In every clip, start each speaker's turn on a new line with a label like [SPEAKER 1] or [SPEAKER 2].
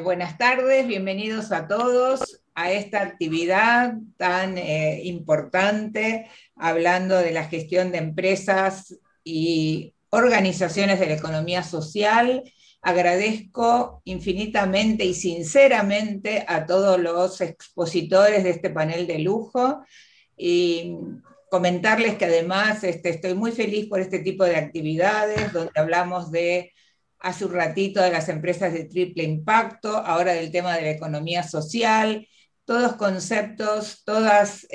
[SPEAKER 1] Buenas tardes, bienvenidos a todos a esta actividad tan importante, hablando de la gestión de empresas y organizaciones de la economía social. Agradezco infinitamente y sinceramente a todos los expositores de este panel de lujo y comentarles que además estoy muy feliz por este tipo de actividades donde hablamos hace un ratito de las empresas de triple impacto, ahora del tema de la economía social, todos conceptos, todas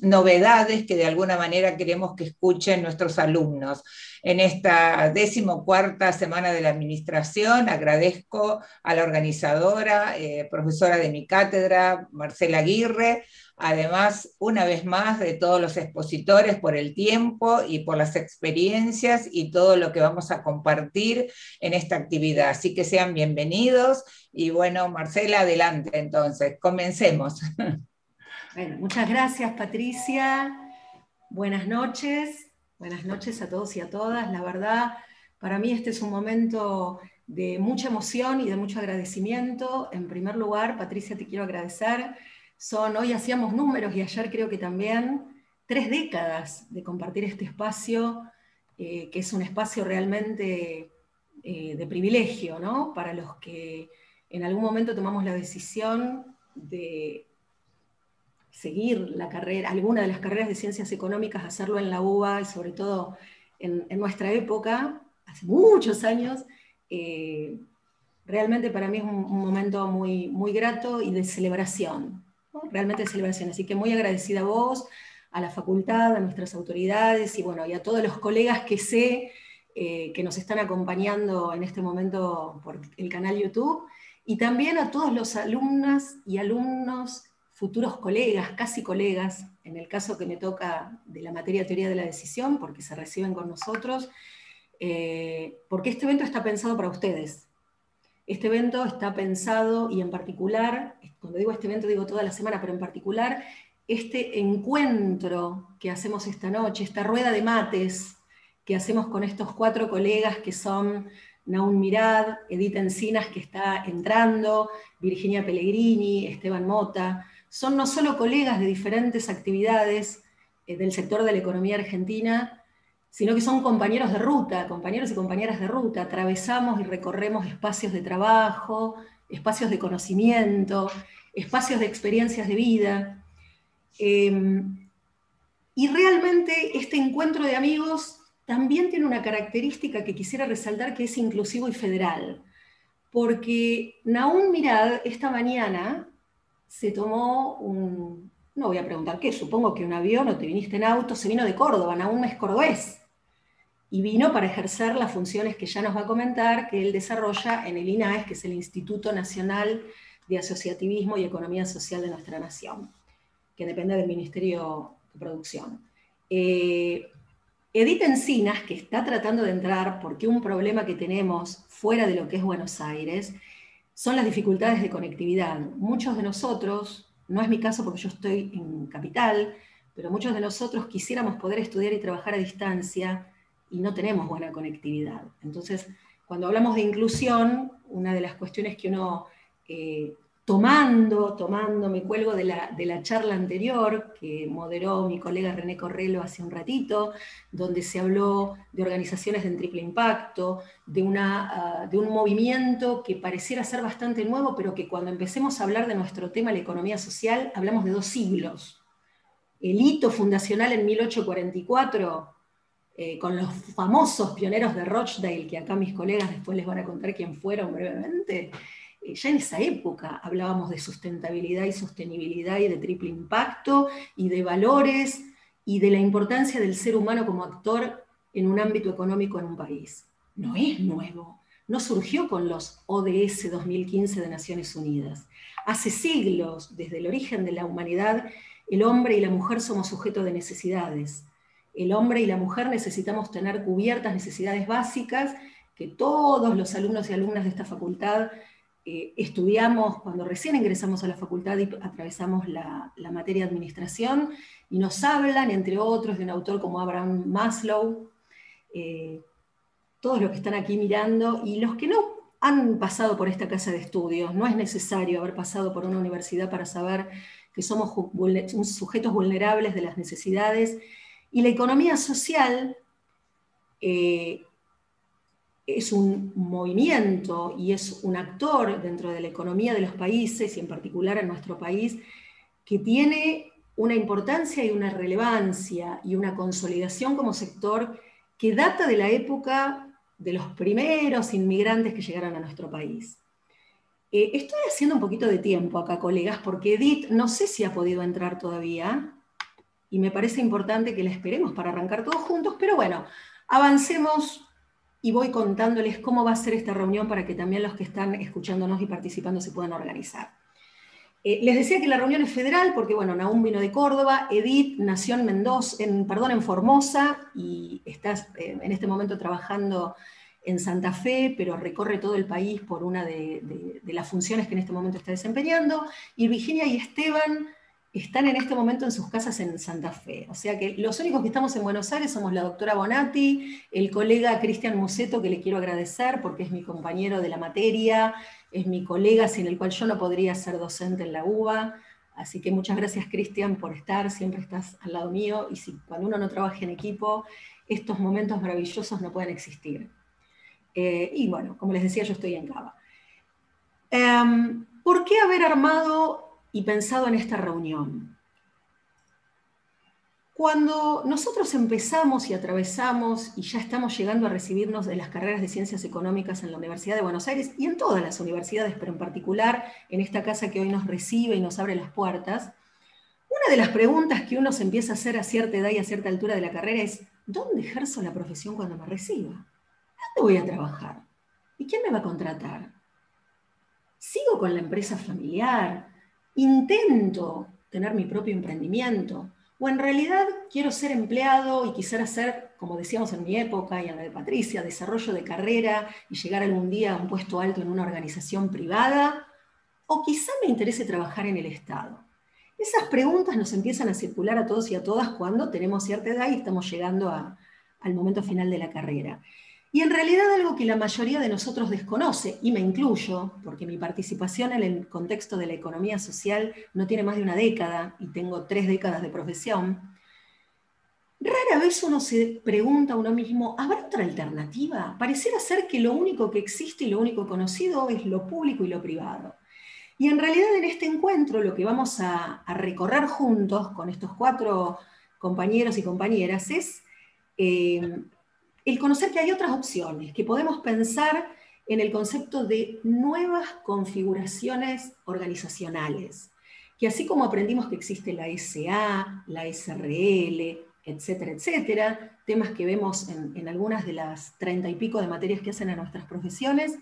[SPEAKER 1] novedades que de alguna manera queremos que escuchen nuestros alumnos. En esta 14ª semana de la administración agradezco a la organizadora, profesora de mi cátedra, Marcela Aguirre, además, una vez más, de todos los expositores por el tiempo y por las experiencias y todo lo que vamos a compartir en esta actividad. Así que sean bienvenidos. Y bueno, Marcela, adelante entonces, comencemos.
[SPEAKER 2] Bueno, muchas gracias, Patricia. Buenas noches a todos y a todas. La verdad, para mí este es un momento de mucha emoción y de mucho agradecimiento. En primer lugar, Patricia, te quiero agradecer. Hoy hacíamos números y ayer creo que también, 3 décadas de compartir este espacio, que es un espacio realmente de privilegio, ¿no? Para los que en algún momento tomamos la decisión de seguir la carrera, alguna de las carreras de ciencias económicas, hacerlo en la UBA y sobre todo en nuestra época, hace muchos años. Realmente para mí es un momento muy, muy grato y de celebración, ¿no? Realmente de celebración. Así que muy agradecida a vos, a la facultad, a nuestras autoridades y, bueno, y a todos los colegas que sé que nos están acompañando en este momento por el canal YouTube, y también a todos los alumnas y alumnos, futuros colegas, casi colegas, en el caso que me toca de la materia teoría de la decisión, porque se reciben con nosotros, porque este evento está pensado para ustedes. Este evento está pensado, y en particular, cuando digo este evento digo toda la semana, pero en particular este encuentro que hacemos esta noche, esta rueda de mates que hacemos con estos 4 colegas que son Nahum Mirad, Edith Encinas, que está entrando, Virginia Pellegrini, Esteban Mota. Son no solo colegas de diferentes actividades del sector de la economía argentina, sino que son compañeros de ruta, compañeros y compañeras de ruta. Atravesamos y recorremos espacios de trabajo, espacios de conocimiento, espacios de experiencias de vida. Y realmente este encuentro de amigos también tiene una característica que quisiera resaltar, que es inclusivo y federal. Porque Nahum Mirad esta mañana se tomó no voy a preguntar qué, supongo que un avión o te viniste en auto, se vino de Córdoba, Nahum es cordobés, y vino para ejercer las funciones que ya nos va a comentar, que él desarrolla en el INAES, que es el Instituto Nacional de Asociativismo y Economía Social de nuestra nación, que depende del Ministerio de Producción. Edith Encinas, que está tratando de entrar, porque un problema que tenemos fuera de lo que es Buenos Aires son las dificultades de conectividad. Muchos de nosotros, no es mi caso porque yo estoy en Capital, pero muchos de nosotros quisiéramos poder estudiar y trabajar a distancia y no tenemos buena conectividad. Entonces, cuando hablamos de inclusión, una de las cuestiones que uno, me cuelgo de la charla anterior que moderó mi colega René Correlo hace un ratito, donde se habló de organizaciones de triple impacto, de un movimiento que pareciera ser bastante nuevo, pero que cuando empecemos a hablar de nuestro tema, la economía social, hablamos de 2 siglos. El hito fundacional en 1844, con los famosos pioneros de Rochdale, que acá mis colegas después les van a contar quién fueron brevemente. Ya en esa época hablábamos de sustentabilidad y sostenibilidad y de triple impacto y de valores y de la importancia del ser humano como actor en un ámbito económico en un país. No es nuevo, no surgió con los ODS 2015 de Naciones Unidas. Hace siglos, desde el origen de la humanidad, el hombre y la mujer somos sujetos de necesidades. El hombre y la mujer necesitamos tener cubiertas necesidades básicas que todos los alumnos y alumnas de esta facultad estudiamos cuando recién ingresamos a la facultad y atravesamos la materia de administración, y nos hablan, entre otros, de un autor como Abraham Maslow, todos los que están aquí mirando, y los que no han pasado por esta casa de estudios. No es necesario haber pasado por una universidad para saber que somos sujetos vulnerables de las necesidades. Y la economía social es un movimiento y es un actor dentro de la economía de los países, y en particular en nuestro país, que tiene una importancia y una relevancia y una consolidación como sector que data de la época de los primeros inmigrantes que llegaron a nuestro país. Estoy haciendo un poquito de tiempo acá, colegas, porque Edith no sé si ha podido entrar todavía, y me parece importante que la esperemos para arrancar todos juntos, pero bueno, avancemos y voy contándoles cómo va a ser esta reunión para que también los que están escuchándonos y participando se puedan organizar. Les decía que la reunión es federal porque, bueno, Nahum vino de Córdoba, Edith nació en en Formosa, y está en este momento trabajando en Santa Fe, pero recorre todo el país por una de las funciones que en este momento está desempeñando, y Virginia y Esteban están en este momento en sus casas en Santa Fe. O sea que los únicos que estamos en Buenos Aires somos la doctora Bonatti, el colega Cristian Museto, que le quiero agradecer porque es mi compañero de la materia, es mi colega sin el cual yo no podría ser docente en la UBA, así que muchas gracias, Cristian, por estar, siempre estás al lado mío, y si cuando uno no trabaja en equipo, estos momentos maravillosos no pueden existir. Y bueno, como les decía, yo estoy en Cava. ¿Por qué haber armado y pensado en esta reunión? Cuando nosotros empezamos y atravesamos y ya estamos llegando a recibirnos de las carreras de Ciencias Económicas en la Universidad de Buenos Aires y en todas las universidades, pero en particular en esta casa que hoy nos recibe y nos abre las puertas, una de las preguntas que uno se empieza a hacer a cierta edad y a cierta altura de la carrera es: ¿dónde ejerzo la profesión cuando me reciba? ¿Dónde voy a trabajar? ¿Y quién me va a contratar? ¿Sigo con la empresa familiar? ¿Intento tener mi propio emprendimiento? ¿O en realidad quiero ser empleado y quisiera hacer, como decíamos en mi época y en la de Patricia, desarrollo de carrera y llegar algún día a un puesto alto en una organización privada? ¿O quizá me interese trabajar en el Estado? Esas preguntas nos empiezan a circular a todos y a todas cuando tenemos cierta edad y estamos llegando al momento final de la carrera. Y en realidad algo que la mayoría de nosotros desconoce, y me incluyo, porque mi participación en el contexto de la economía social no tiene más de una década, y tengo 3 décadas de profesión, rara vez uno se pregunta a uno mismo: ¿habrá otra alternativa? Pareciera ser que lo único que existe y lo único conocido es lo público y lo privado. Y en realidad en este encuentro lo que vamos a recorrer juntos con estos 4 compañeros y compañeras es el conocer que hay otras opciones, que podemos pensar en el concepto de nuevas configuraciones organizacionales, que así como aprendimos que existe la SA, la SRL, etcétera, etcétera, temas que vemos en algunas de las 30 y pico de materias que hacen a nuestras profesiones,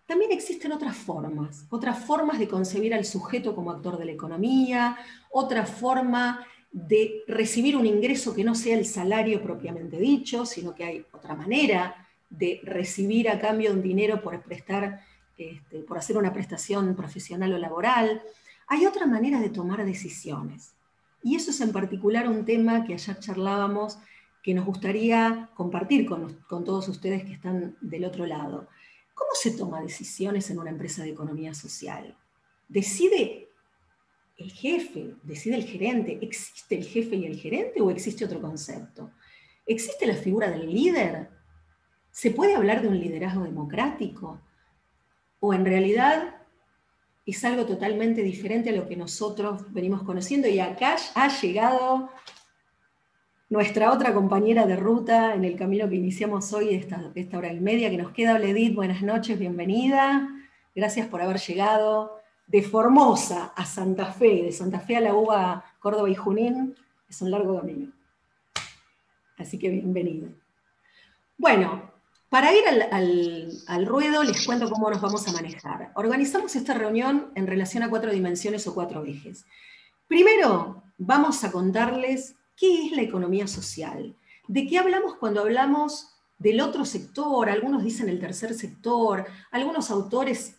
[SPEAKER 2] también existen otras formas de concebir al sujeto como actor de la economía, otra forma de recibir un ingreso que no sea el salario propiamente dicho, sino que hay otra manera de recibir a cambio un dinero por por hacer una prestación profesional o laboral. Hay otra manera de tomar decisiones. Y eso es en particular un tema que ayer charlábamos, que nos gustaría compartir con todos ustedes que están del otro lado. ¿Cómo se toma decisiones en una empresa de economía social? ¿Decide el jefe? ¿Decide el gerente? ¿Existe el jefe y el gerente o existe otro concepto? ¿Existe la figura del líder? ¿Se puede hablar de un liderazgo democrático? ¿O en realidad es algo totalmente diferente a lo que nosotros venimos conociendo? Y acá ha llegado nuestra otra compañera de ruta en el camino que iniciamos hoy, esta hora y media que nos queda. Hola Edith, buenas noches, bienvenida. Gracias por haber llegado de Formosa a Santa Fe, de Santa Fe a la UBA, Córdoba y Junín. Es un largo camino. Así que bienvenida. Bueno, para ir al ruedo les cuento cómo nos vamos a manejar. Organizamos esta reunión en relación a 4 dimensiones o 4 ejes. Primero, vamos a contarles qué es la economía social. ¿De qué hablamos cuando hablamos del otro sector? Algunos dicen el tercer sector, algunos autores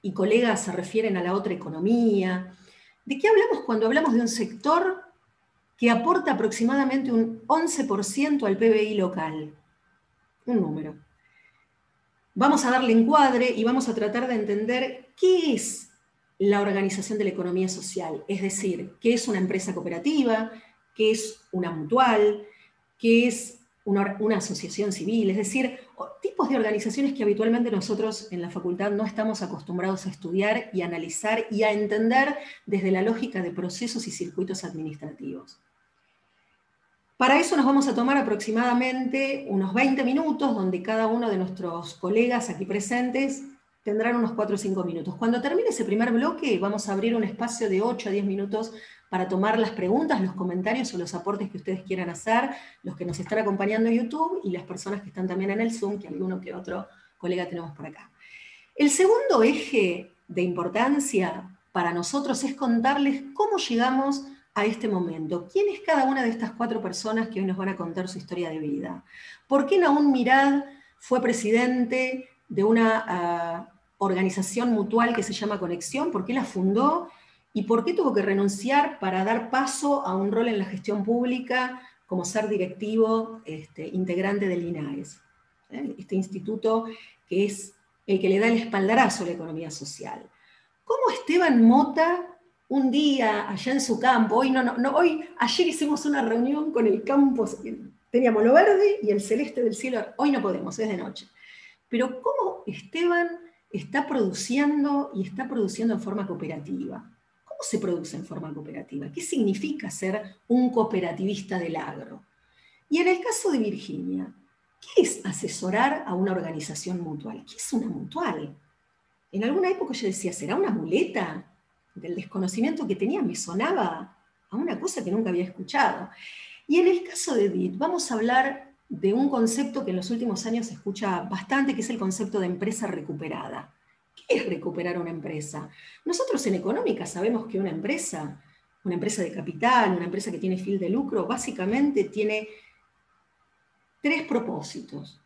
[SPEAKER 2] y colegas se refieren a la otra economía. ¿De qué hablamos cuando hablamos de un sector que aporta aproximadamente un 11% al PBI local? Un número. Vamos a darle encuadre y vamos a tratar de entender qué es la organización de la economía social, es decir, qué es una empresa cooperativa, qué es una mutual, qué es una asociación civil, es decir, tipos de organizaciones que habitualmente nosotros en la facultad no estamos acostumbrados a estudiar y a analizar y a entender desde la lógica de procesos y circuitos administrativos. Para eso nos vamos a tomar aproximadamente unos 20 minutos, donde cada uno de nuestros colegas aquí presentes tendrán unos 4 o 5 minutos. Cuando termine ese primer bloque, vamos a abrir un espacio de 8 a 10 minutos para tomar las preguntas, los comentarios o los aportes que ustedes quieran hacer, los que nos están acompañando en YouTube y las personas que están también en el Zoom, que alguno que otro colega tenemos por acá. El segundo eje de importancia para nosotros es contarles cómo llegamos a este momento. ¿Quién es cada una de estas 4 personas que hoy nos van a contar su historia de vida? ¿Por qué Nahum Mirad fue presidente de una organización mutual que se llama Conexión? ¿Por qué la fundó? ¿Y por qué tuvo que renunciar para dar paso a un rol en la gestión pública como ser directivo integrante del INAES? Este instituto que es el que le da el espaldarazo a la economía social. ¿Cómo Esteban Mota, un día allá en su campo, ayer hicimos una reunión con el campo, teníamos lo verde y el celeste del cielo, hoy no podemos, es de noche. Pero cómo Esteban está produciendo y está produciendo en forma cooperativa. ¿Cómo se produce en forma cooperativa? ¿Qué significa ser un cooperativista del agro? Y en el caso de Virginia, ¿qué es asesorar a una organización mutual? ¿Qué es una mutual? En alguna época yo decía, ¿será una muleta? Del desconocimiento que tenía me sonaba a una cosa que nunca había escuchado. Y en el caso de Edith, vamos a hablar de un concepto que en los últimos años se escucha bastante, que es el concepto de empresa recuperada. ¿Qué es recuperar una empresa? Nosotros en económica sabemos que una empresa de capital, una empresa que tiene fin de lucro, básicamente tiene 3 propósitos: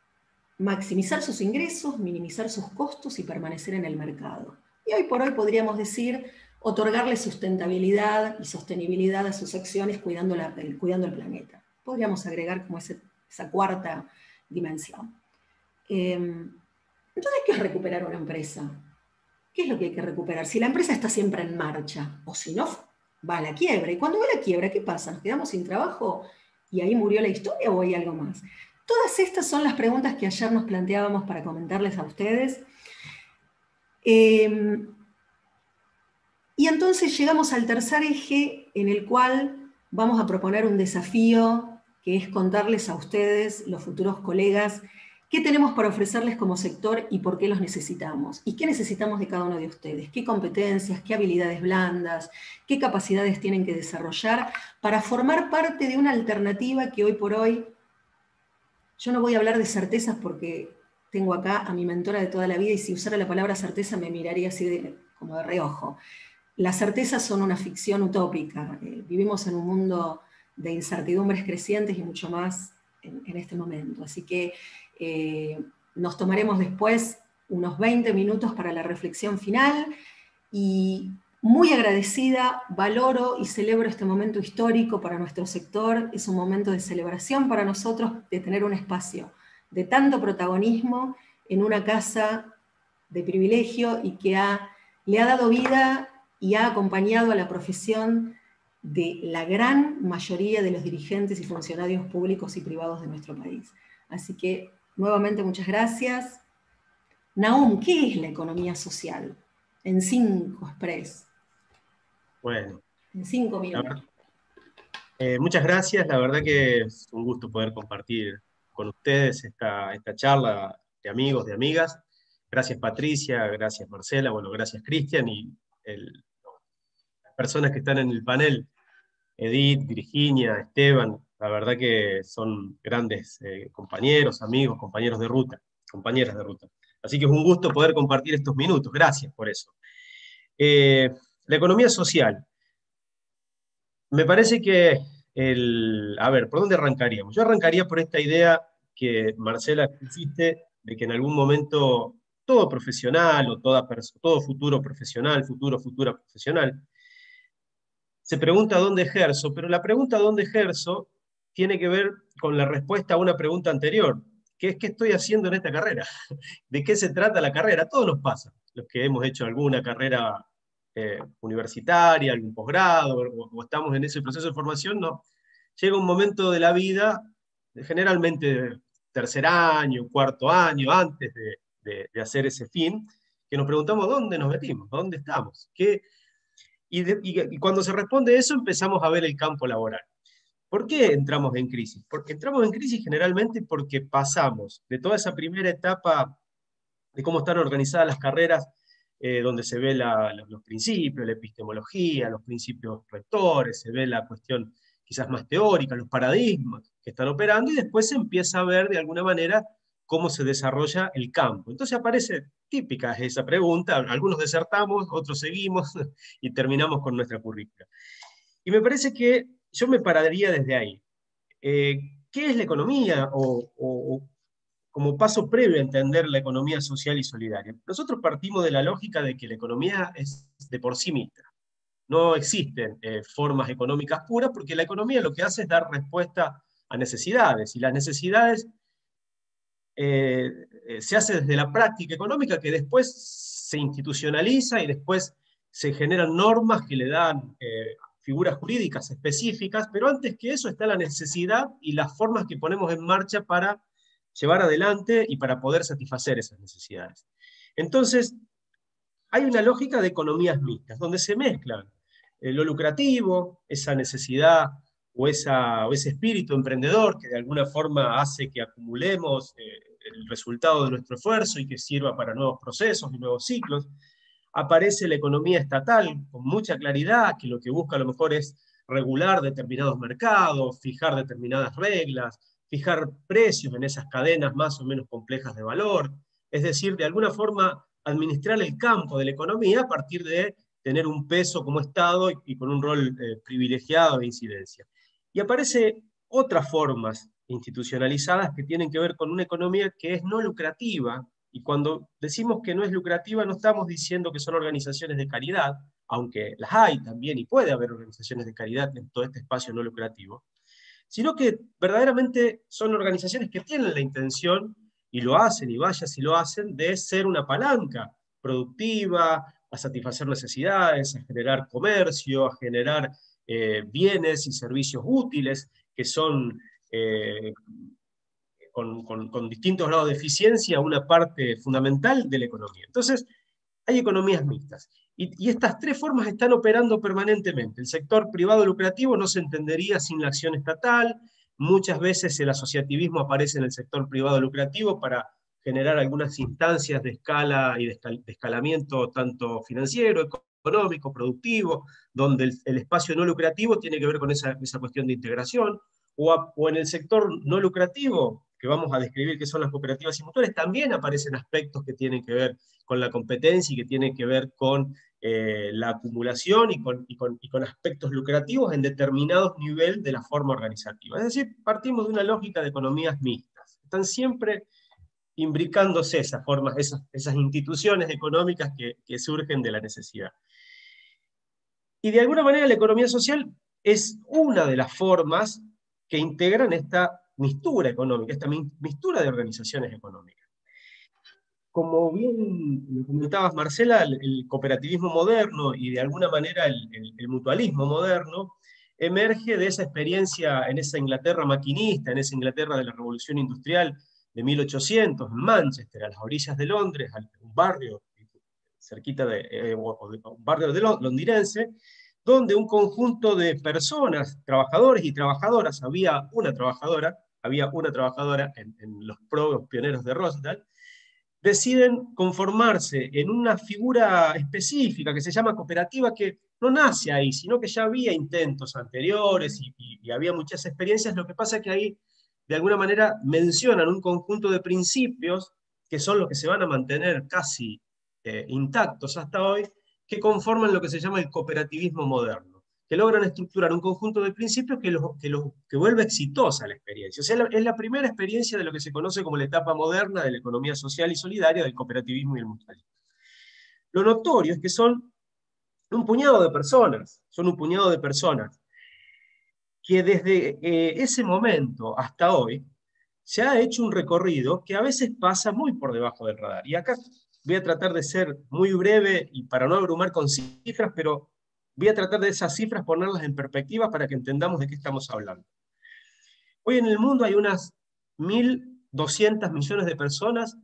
[SPEAKER 2] maximizar sus ingresos, minimizar sus costos y permanecer en el mercado. Y hoy por hoy podríamos decir otorgarle sustentabilidad y sostenibilidad a sus acciones cuidando el planeta. Podríamos agregar como esa cuarta dimensión. Entonces, ¿qué es recuperar una empresa? ¿Qué es lo que hay que recuperar? Si la empresa está siempre en marcha, o si no, va a la quiebra. Y cuando va a la quiebra, ¿qué pasa? ¿Nos quedamos sin trabajo y ahí murió la historia o hay algo más? Todas estas son las preguntas que ayer nos planteábamos para comentarles a ustedes. Y entonces llegamos al tercer eje, en el cual vamos a proponer un desafío, que es contarles a ustedes, los futuros colegas, qué tenemos para ofrecerles como sector y por qué los necesitamos. Y qué necesitamos de cada uno de ustedes, qué competencias, qué habilidades blandas, qué capacidades tienen que desarrollar para formar parte de una alternativa que hoy por hoy, yo no voy a hablar de certezas porque tengo acá a mi mentora de toda la vida y si usara la palabra certeza me miraría así como de reojo. Las certezas son una ficción utópica. Vivimos en un mundo de incertidumbres crecientes y mucho más en este momento. Así que nos tomaremos después unos 20 minutos para la reflexión final y muy agradecida, valoro y celebro este momento histórico para nuestro sector. Es un momento de celebración para nosotros de tener un espacio de tanto protagonismo en una casa de privilegio y que le ha dado vida y ha acompañado a la profesión de la gran mayoría de los dirigentes y funcionarios públicos y privados de nuestro país. Así que, nuevamente, muchas gracias. Nahum, ¿qué es la economía social? En 5 express.
[SPEAKER 3] Bueno.
[SPEAKER 2] En 5 minutos.
[SPEAKER 3] Muchas gracias, la verdad que es un gusto poder compartir con ustedes esta charla de amigos, de amigas. Gracias Patricia, gracias Marcela, bueno, gracias Cristian y las personas que están en el panel, Edith, Virginia, Esteban, la verdad que son grandes compañeros, amigos, compañeros de ruta, compañeras de ruta. Así que es un gusto poder compartir estos minutos, gracias por eso. La economía social. Me parece que, a ver, ¿por dónde arrancaríamos? Yo arrancaría por esta idea que Marcela existe, de que en algún momento todo profesional o todo futuro profesional, futura profesional, se pregunta dónde ejerzo, pero la pregunta dónde ejerzo tiene que ver con la respuesta a una pregunta anterior, que es qué estoy haciendo en esta carrera, de qué se trata la carrera. Todo nos pasa, los que hemos hecho alguna carrera universitaria, algún posgrado, o estamos en ese proceso de formación, no. Llega un momento de la vida, generalmente tercer año, cuarto año, antes de hacer ese fin, que nos preguntamos dónde nos metimos, dónde estamos, y cuando se responde eso empezamos a ver el campo laboral. ¿Por qué entramos en crisis? Porque entramos en crisis generalmente porque pasamos de toda esa primera etapa de cómo están organizadas las carreras, donde se ve los principios, la epistemología, los principios rectores, se ve la cuestión quizás más teórica, los paradigmas que están operando, y después se empieza a ver de alguna manera cómo se desarrolla el campo. Entonces aparece típica esa pregunta, algunos desertamos, otros seguimos, y terminamos con nuestra currícula. Y me parece que yo me pararía desde ahí. ¿Qué es la economía? O como paso previo a entender la economía social y solidaria. Nosotros partimos de la lógica de que la economía es de por sí misma. No existen formas económicas puras, porque la economía lo que hace es dar respuesta a necesidades, y las necesidades se hace desde la práctica económica, que después se institucionaliza y después se generan normas que le dan figuras jurídicas específicas, pero antes que eso está la necesidad y las formas que ponemos en marcha para llevar adelante y para poder satisfacer esas necesidades. Entonces, hay una lógica de economías mixtas, donde se mezclan lo lucrativo, esa necesidad o ese espíritu emprendedor que de alguna forma hace que acumulemos el resultado de nuestro esfuerzo y que sirva para nuevos procesos y nuevos ciclos. Aparece la economía estatal con mucha claridad, que lo que busca a lo mejor es regular determinados mercados, fijar determinadas reglas, fijar precios en esas cadenas más o menos complejas de valor, es decir, de alguna forma administrar el campo de la economía a partir de tener un peso como Estado y con un rol privilegiado de incidencia. Y aparece otras formas institucionalizadas que tienen que ver con una economía que es no lucrativa, y cuando decimos que no es lucrativa no estamos diciendo que son organizaciones de caridad, aunque las hay también y puede haber organizaciones de caridad en todo este espacio no lucrativo, sino que verdaderamente son organizaciones que tienen la intención, y lo hacen, y vaya si lo hacen, de ser una palanca productiva, a satisfacer necesidades, a generar comercio, a generar bienes y servicios útiles, que son, con distintos grados de eficiencia, una parte fundamental de la economía. Entonces, hay economías mixtas. Y estas tres formas están operando permanentemente. El sector privado lucrativo no se entendería sin la acción estatal. Muchas veces el asociativismo aparece en el sector privado lucrativo para generar algunas instancias de escala y de escalamiento tanto financiero, económico, productivo, donde el espacio no lucrativo tiene que ver con esa cuestión de integración, o en el sector no lucrativo, que vamos a describir que son las cooperativas y mutuales, también aparecen aspectos que tienen que ver con la competencia y que tienen que ver con la acumulación y con aspectos lucrativos en determinados niveles de la forma organizativa. Es decir, partimos de una lógica de economías mixtas. Están siempre imbricándose esas formas, esas instituciones económicas que surgen de la necesidad. Y de alguna manera la economía social es una de las formas que integran esta mistura económica, esta mistura de organizaciones económicas. Como bien lo comentabas, Marcela, el cooperativismo moderno y de alguna manera el mutualismo moderno emerge de esa experiencia en esa Inglaterra maquinista, en esa Inglaterra de la Revolución Industrial de 1800, en Manchester, a las orillas de Londres, un barrio cerquita un barrio londinense, donde un conjunto de personas, trabajadores y trabajadoras, había una trabajadora en los pioneros de Rochdale, deciden conformarse en una figura específica que se llama cooperativa, que no nace ahí, sino que ya había intentos anteriores y había muchas experiencias. Lo que pasa es que ahí, de alguna manera, mencionan un conjunto de principios que son los que se van a mantener casi intactos hasta hoy, que conforman lo que se llama el cooperativismo moderno, que logran estructurar un conjunto de principios que vuelve exitosa la experiencia. O sea, es la primera experiencia de lo que se conoce como la etapa moderna de la economía social y solidaria, del cooperativismo y el mutualismo. Lo notorio es que son un puñado de personas, que desde ese momento hasta hoy se ha hecho un recorrido que a veces pasa muy por debajo del radar. Y acá voy a tratar de ser muy breve y para no abrumar con cifras, pero voy a tratar de esas cifras ponerlas en perspectiva para que entendamos de qué estamos hablando. Hoy en el mundo hay unas 1.200 millones de personas,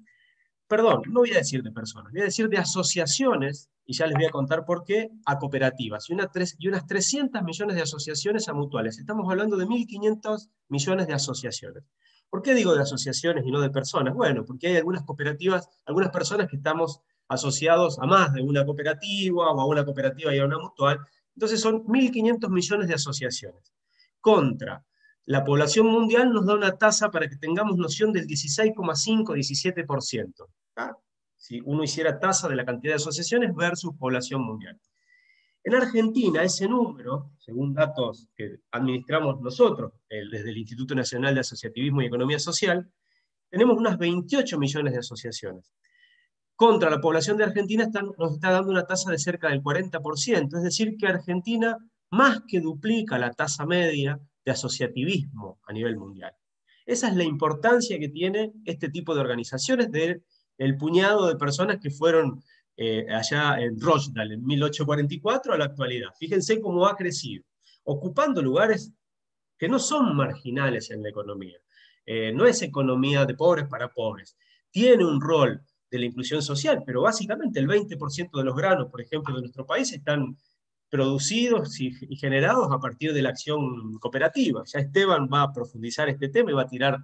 [SPEAKER 3] perdón, no voy a decir de personas, voy a decir de asociaciones, y ya les voy a contar por qué, a cooperativas, y unas 300 millones de asociaciones a mutuales. Estamos hablando de 1.500 millones de asociaciones. ¿Por qué digo de asociaciones y no de personas? Bueno, porque hay algunas cooperativas, algunas personas que estamos asociados a más de una cooperativa, o a una cooperativa y a una mutual. Entonces son 1.500 millones de asociaciones. Contra la población mundial nos da una tasa, para que tengamos noción, del 16,5-17%. Si uno hiciera tasa de la cantidad de asociaciones versus población mundial. En Argentina, ese número, según datos que administramos nosotros, desde el Instituto Nacional de Asociativismo y Economía Social, tenemos unas 28 millones de asociaciones. Contra la población de Argentina nos está dando una tasa de cerca del 40%, es decir, que Argentina más que duplica la tasa media de asociativismo a nivel mundial. Esa es la importancia que tiene este tipo de organizaciones del puñado de personas que fueron allá en Rochdale en 1844 a la actualidad. Fíjense cómo ha crecido, ocupando lugares que no son marginales en la economía. No es economía de pobres para pobres. Tiene un rol de la inclusión social, pero básicamente el 20% de los granos, por ejemplo, de nuestro país están producidos y generados a partir de la acción cooperativa. Ya Esteban va a profundizar este tema y va a tirar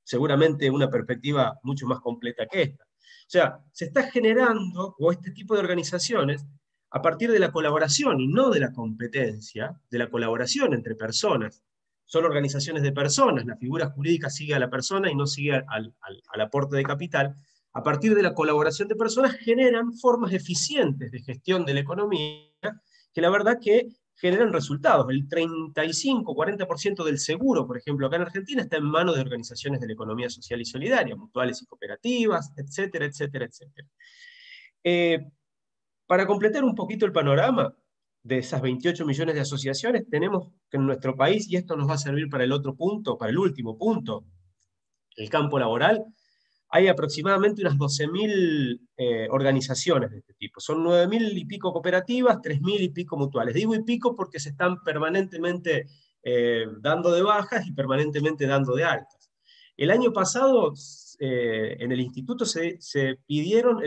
[SPEAKER 3] seguramente una perspectiva mucho más completa que esta. O sea, se está generando, o este tipo de organizaciones, a partir de la colaboración y no de la competencia, de la colaboración entre personas. Son organizaciones de personas, la figura jurídica sigue a la persona y no sigue al aporte de capital. A partir de la colaboración de personas generan formas eficientes de gestión de la economía que la verdad que generan resultados. El 35-40% del seguro, por ejemplo, acá en Argentina, está en manos de organizaciones de la economía social y solidaria, mutuales y cooperativas, etcétera, etcétera, etcétera. Para completar un poquito el panorama de esas 28 millones de asociaciones, tenemos que en nuestro país, y esto nos va a servir para el otro punto, para el último punto, el campo laboral, hay aproximadamente unas 12.000 organizaciones de este tipo. Son 9.000 y pico cooperativas, 3.000 y pico mutuales. Digo y pico porque se están permanentemente dando de bajas y permanentemente dando de altas. El año pasado en el instituto se pidieron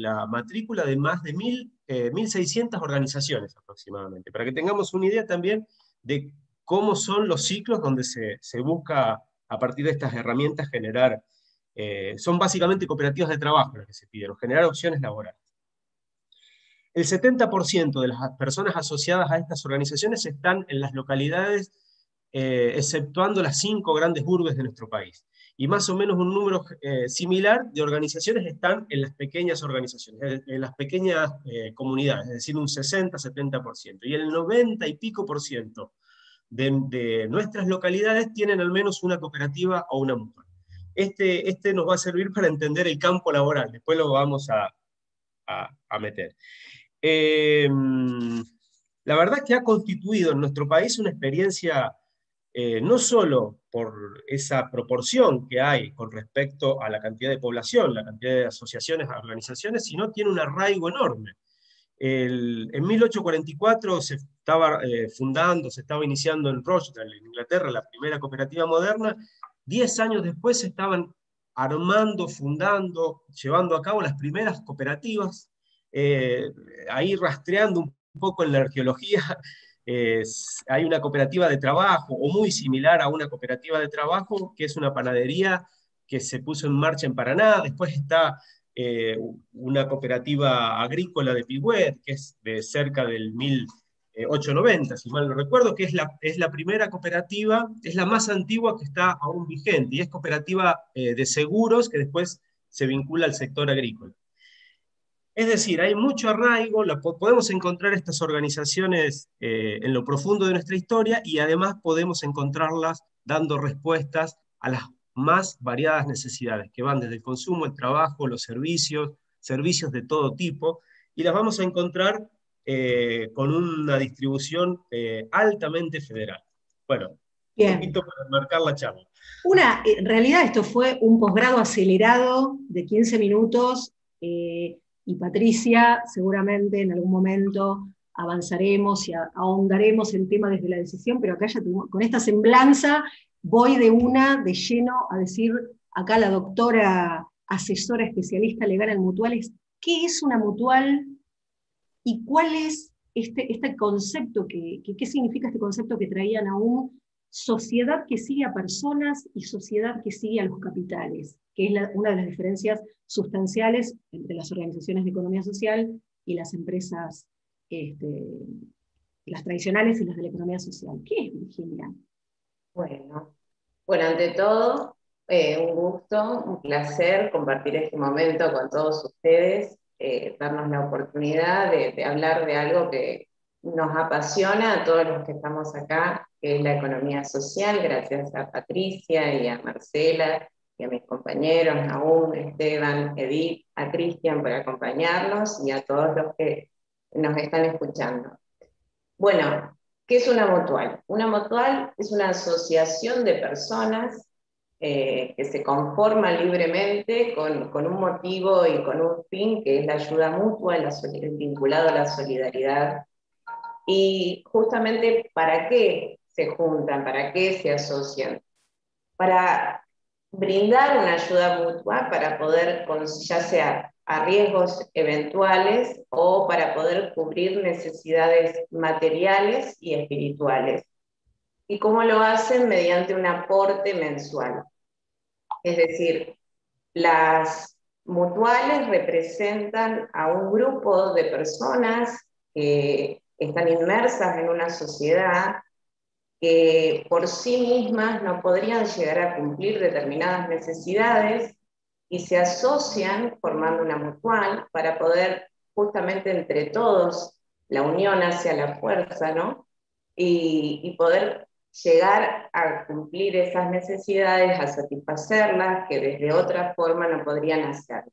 [SPEAKER 3] la matrícula de más de 1.600 organizaciones aproximadamente, para que tengamos una idea también de cómo son los ciclos donde se busca a partir de estas herramientas generar. Son básicamente cooperativas de trabajo las que se piden, generar opciones laborales. El 70% de las personas asociadas a estas organizaciones están en las localidades, exceptuando las 5 grandes urbes de nuestro país. Y más o menos un número similar de organizaciones están en las pequeñas organizaciones, en las pequeñas comunidades, es decir, un 60-70%. Y el 90 y pico por ciento de nuestras localidades tienen al menos una cooperativa o una mutual. Este nos va a servir para entender el campo laboral, después lo vamos a meter. La verdad es que ha constituido en nuestro país una experiencia, no solo por esa proporción que hay con respecto a la cantidad de población, la cantidad de asociaciones, organizaciones, sino tiene un arraigo enorme. En 1844 se estaba se estaba iniciando en Rochdale, en Inglaterra, la primera cooperativa moderna. 10 años después se estaban armando, fundando, llevando a cabo las primeras cooperativas, ahí rastreando un poco en la arqueología. Hay una cooperativa de trabajo, o muy similar a una cooperativa de trabajo, que es una panadería que se puso en marcha en Paraná. Después está una cooperativa agrícola de Pigüet, que es de cerca del 1890, si mal no recuerdo, que es la primera cooperativa, es la más antigua que está aún vigente, y es cooperativa de seguros que después se vincula al sector agrícola. Es decir, hay mucho arraigo, podemos encontrar estas organizaciones en lo profundo de nuestra historia, y además podemos encontrarlas dando respuestas a las más variadas necesidades, que van desde el consumo, el trabajo, los servicios de todo tipo, y las vamos a encontrar con una distribución altamente federal. Bueno,
[SPEAKER 2] Bien.
[SPEAKER 3] poquito para enmarcar la charla.
[SPEAKER 2] En realidad esto fue un posgrado acelerado de 15 minutos, y Patricia, seguramente en algún momento avanzaremos y ahondaremos el tema desde la decisión, pero acá ya con esta semblanza voy de lleno a decir, acá la doctora asesora especialista legal en mutuales, ¿qué es una mutual y cuál es este concepto, qué significa este concepto que traían aún? Sociedad que sigue a personas y sociedad que sigue a los capitales, que es una de las diferencias sustanciales entre las organizaciones de economía social y las empresas, las tradicionales y las de la economía social. ¿Qué es, Virginia?
[SPEAKER 4] Bueno, ante todo, un gusto, un placer compartir este momento con todos ustedes, darnos la oportunidad de hablar de algo que nos apasiona a todos los que estamos acá, que es la economía social, gracias a Patricia y a Marcela y a mis compañeros, Nahum, Esteban, Edith, a Cristian por acompañarnos y a todos los que nos están escuchando. Bueno, ¿qué es una mutual? Una mutual es una asociación de personas que se conforma libremente con un motivo y con un fin, que es la ayuda mutua, vinculado a la solidaridad. Y justamente, ¿para qué se juntan? ¿Para qué se asocian? Para brindar una ayuda mutua, para poder, ya sea a riesgos eventuales o para poder cubrir necesidades materiales y espirituales. ¿Y cómo lo hacen? Mediante un aporte mensual. Es decir, las mutuales representan a un grupo de personas que están inmersas en una sociedad que por sí mismas no podrían llegar a cumplir determinadas necesidades y se asocian formando una mutual para poder justamente entre todos, la unión hacia la fuerza, ¿no? Y poder llegar a cumplir esas necesidades, a satisfacerlas, que desde otra forma no podrían hacer.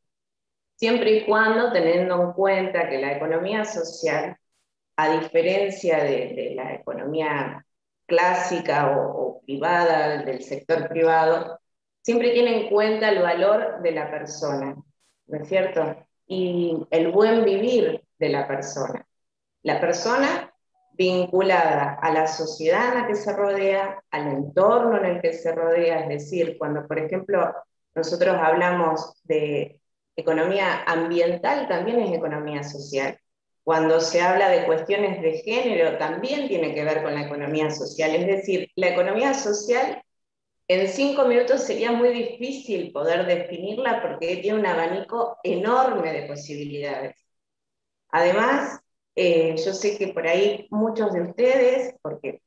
[SPEAKER 4] Siempre y cuando teniendo en cuenta que la economía social, a diferencia de la economía clásica o privada, del sector privado, siempre tiene en cuenta el valor de la persona, ¿no es cierto? Y el buen vivir de la persona. La persona vinculada a la sociedad en la que se rodea, al entorno en el que se rodea, es decir, cuando por ejemplo nosotros hablamos de economía ambiental, también es economía social. Cuando se habla de cuestiones de género, también tiene que ver con la economía social. Es decir, la economía social en 5 minutos sería muy difícil poder definirla porque tiene un abanico enorme de posibilidades. Además, yo sé que por ahí muchos de ustedes, porque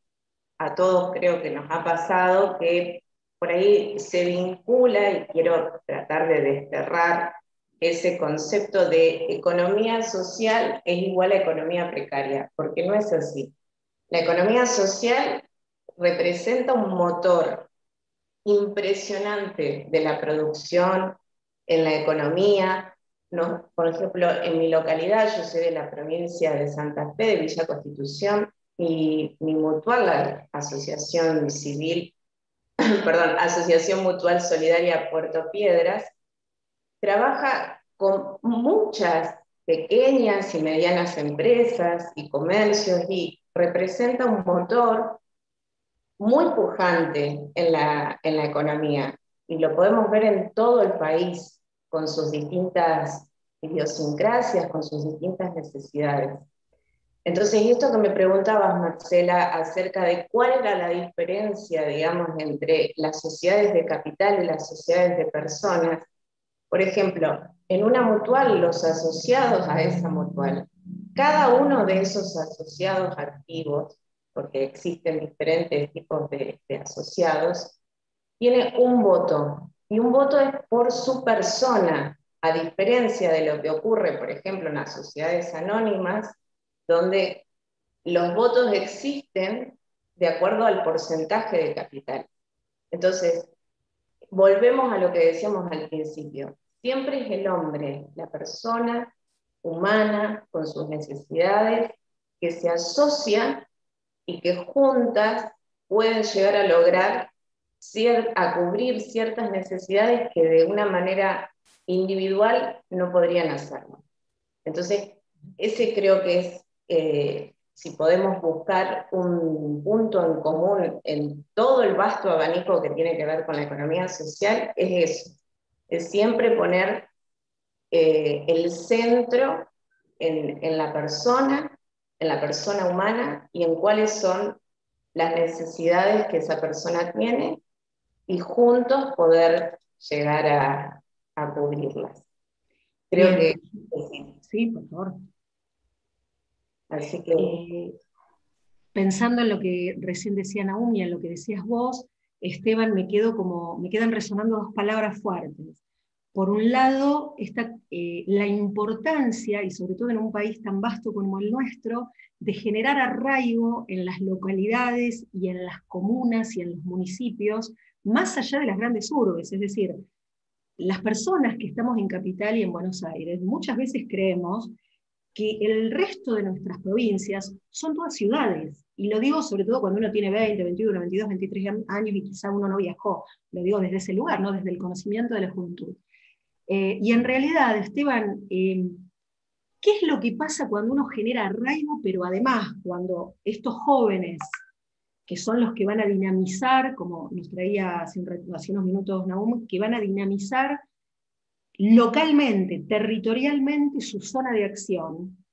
[SPEAKER 4] a todos creo que nos ha pasado, que por ahí se vincula, y quiero tratar de desterrar ese concepto de economía social es igual a economía precaria, porque no es así. La economía social representa un motor impresionante de la producción en la economía. No, por ejemplo, en mi localidad, yo soy de la provincia de Santa Fe, de Villa Constitución, y mi mutual, la Asociación Civil, perdón, Asociación Mutual Solidaria Puerto Piedras, trabaja con muchas pequeñas y medianas empresas y comercios y representa un motor muy pujante en la economía, y lo podemos ver en todo el país, con sus distintas idiosincrasias, con sus distintas necesidades. Entonces, y esto que me preguntabas, Marcela, acerca de cuál era la diferencia, digamos, entre las sociedades de capital y las sociedades de personas. Por ejemplo, en una mutual, los asociados a esa mutual, cada uno de esos asociados activos, porque existen diferentes tipos de asociados, tiene un voto, y un voto es por su persona, a diferencia de lo que ocurre, por ejemplo, en las sociedades anónimas, donde los votos existen de acuerdo al porcentaje de capital. Entonces, volvemos a lo que decíamos al principio. Siempre es el hombre, la persona humana con sus necesidades, que se asocian y que juntas pueden llegar a lograr a cubrir ciertas necesidades que de una manera individual no podrían hacerlo. Entonces, ese creo que es, si podemos buscar un punto en común en todo el vasto abanico que tiene que ver con la economía social, es eso, es siempre poner el centro en la persona humana y en cuáles son las necesidades que esa persona tiene y juntos poder llegar a cubrirlas. Creo
[SPEAKER 2] Bien.
[SPEAKER 4] que sí.
[SPEAKER 2] Sí, por favor.
[SPEAKER 4] Así que
[SPEAKER 2] Pensando en lo que recién decía Naum y en lo que decías vos, Esteban, me quedan resonando dos palabras fuertes. Por un lado, la importancia, y sobre todo en un país tan vasto como el nuestro, de generar arraigo en las localidades y en las comunas y en los municipios, más allá de las grandes urbes. Es decir, las personas que estamos en Capital y en Buenos Aires, muchas veces creemos que el resto de nuestras provincias son todas ciudades. Y lo digo sobre todo cuando uno tiene 20, 21, 22, 23 años y quizá uno no viajó. Lo digo desde ese lugar, ¿no? Desde el conocimiento de la juventud. Y en realidad, Esteban, ¿qué es lo que pasa cuando uno genera arraigo, pero además cuando estos jóvenes, que son los que van a dinamizar, como nos traía hace unos minutos Naum, que van a dinamizar localmente, territorialmente, su zona de acción?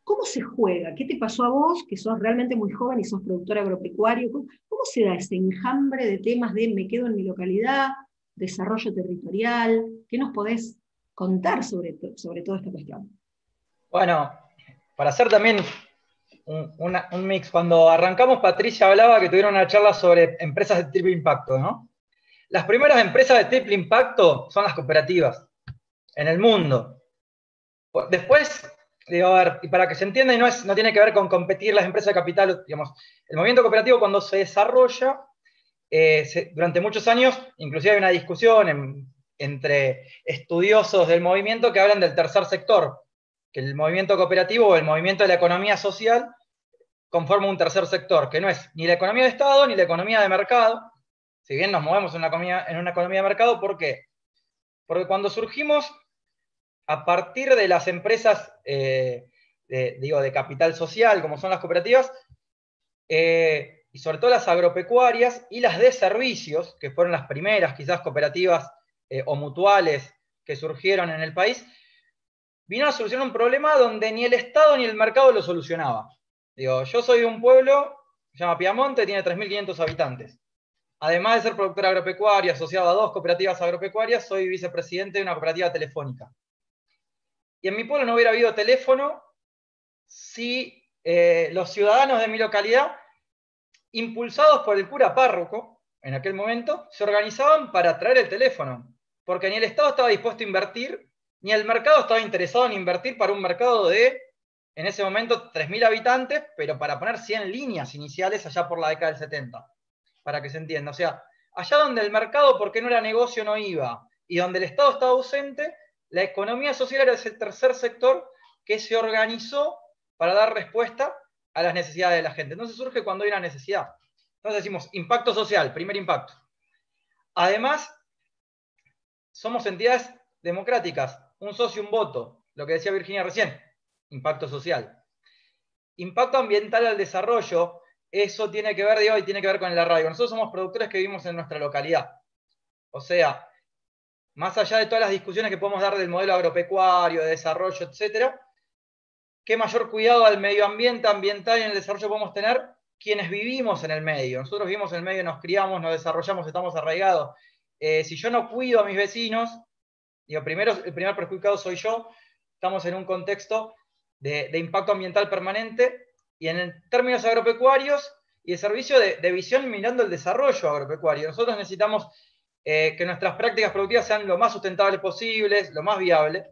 [SPEAKER 2] ¿Cómo se juega? ¿Qué te pasó a vos, que sos realmente muy joven y sos productor agropecuario? ¿Cómo se da ese enjambre de temas de me quedo en mi localidad, desarrollo territorial? ¿Qué nos podés contar sobre toda esta cuestión?
[SPEAKER 5] Bueno, para hacer también un mix, cuando arrancamos Patricia hablaba que tuvieron una charla sobre empresas de triple impacto, ¿no? Las primeras empresas de triple impacto son las cooperativas en el mundo. Después, digo, a ver, y para que se entienda, y no tiene que ver con competir las empresas de capital, digamos, el movimiento cooperativo cuando se desarrolla, durante muchos años, inclusive hay una discusión entre estudiosos del movimiento que hablan del tercer sector, que el movimiento cooperativo o el movimiento de la economía social conforma un tercer sector, que no es ni la economía de Estado ni la economía de mercado, si bien nos movemos en una economía de mercado. ¿Por qué? Porque cuando surgimos a partir de las empresas, de capital social, como son las cooperativas, y sobre todo las agropecuarias y las de servicios, que fueron las primeras quizás cooperativas o mutuales que surgieron en el país, vino a solucionar un problema donde ni el Estado ni el mercado lo solucionaba. Digo, yo soy de un pueblo, se llama Piamonte, tiene 3.500 habitantes. Además de ser productor agropecuario, asociado a 2 cooperativas agropecuarias, soy vicepresidente de una cooperativa telefónica. Y en mi pueblo no hubiera habido teléfono si los ciudadanos de mi localidad, impulsados por el cura párroco, en aquel momento, se organizaban para traer el teléfono. Porque ni el Estado estaba dispuesto a invertir, ni el mercado estaba interesado en invertir para un mercado de, en ese momento, 3.000 habitantes, pero para poner 100 líneas iniciales allá por la década del 70. Para que se entienda. O sea, allá donde el mercado, porque no era negocio, no iba, y donde el Estado estaba ausente, la economía social era ese tercer sector que se organizó para dar respuesta a las necesidades de la gente. Entonces surge cuando hay una necesidad. Entonces decimos, impacto social, primer impacto. Además, somos entidades democráticas, un socio, un voto, lo que decía Virginia recién, impacto social. Impacto ambiental al desarrollo, eso tiene que ver, y tiene que ver con el arraigo. Nosotros somos productores que vivimos en nuestra localidad. O sea, más allá de todas las discusiones que podemos dar del modelo agropecuario, de desarrollo, etcétera, ¿qué mayor cuidado al medio ambiente, ambiental y en el desarrollo podemos tener quienes vivimos en el medio? Nosotros vivimos en el medio, nos criamos, nos desarrollamos, estamos arraigados. Si yo no cuido a mis vecinos, el primer perjudicado soy yo, estamos en un contexto de impacto ambiental permanente, y en términos agropecuarios y de servicio de visión mirando el desarrollo agropecuario. Nosotros necesitamos que nuestras prácticas productivas sean lo más sustentables posibles, lo más viables.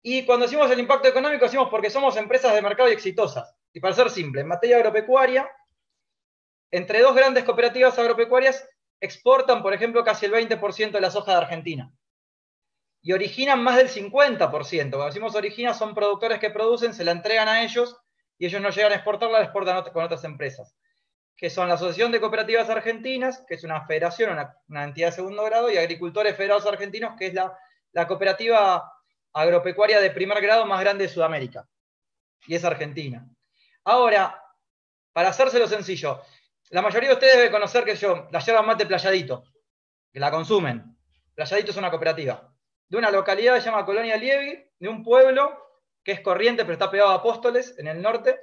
[SPEAKER 5] Y cuando decimos el impacto económico, decimos porque somos empresas de mercado y exitosas. Y para ser simple, en materia agropecuaria, entre 2 grandes cooperativas agropecuarias exportan, por ejemplo, casi el 20% de la soja de Argentina. Y originan más del 50%. Cuando decimos originan, son productores que producen, se la entregan a ellos, y ellos no llegan a exportarla, la exportan con otras empresas. que son la Asociación de Cooperativas Argentinas, que es una federación, una entidad de segundo grado, y Agricultores Federados Argentinos, que es la cooperativa agropecuaria de primer grado más grande de Sudamérica, y es Argentina. Ahora, para hacérselo sencillo, la mayoría de ustedes deben conocer la yerba mate Playadito, que la consumen. Playadito es una cooperativa de una localidad que se llama Colonia Lievi, de un pueblo que es Corrientes, pero está pegado a Apóstoles, en el norte,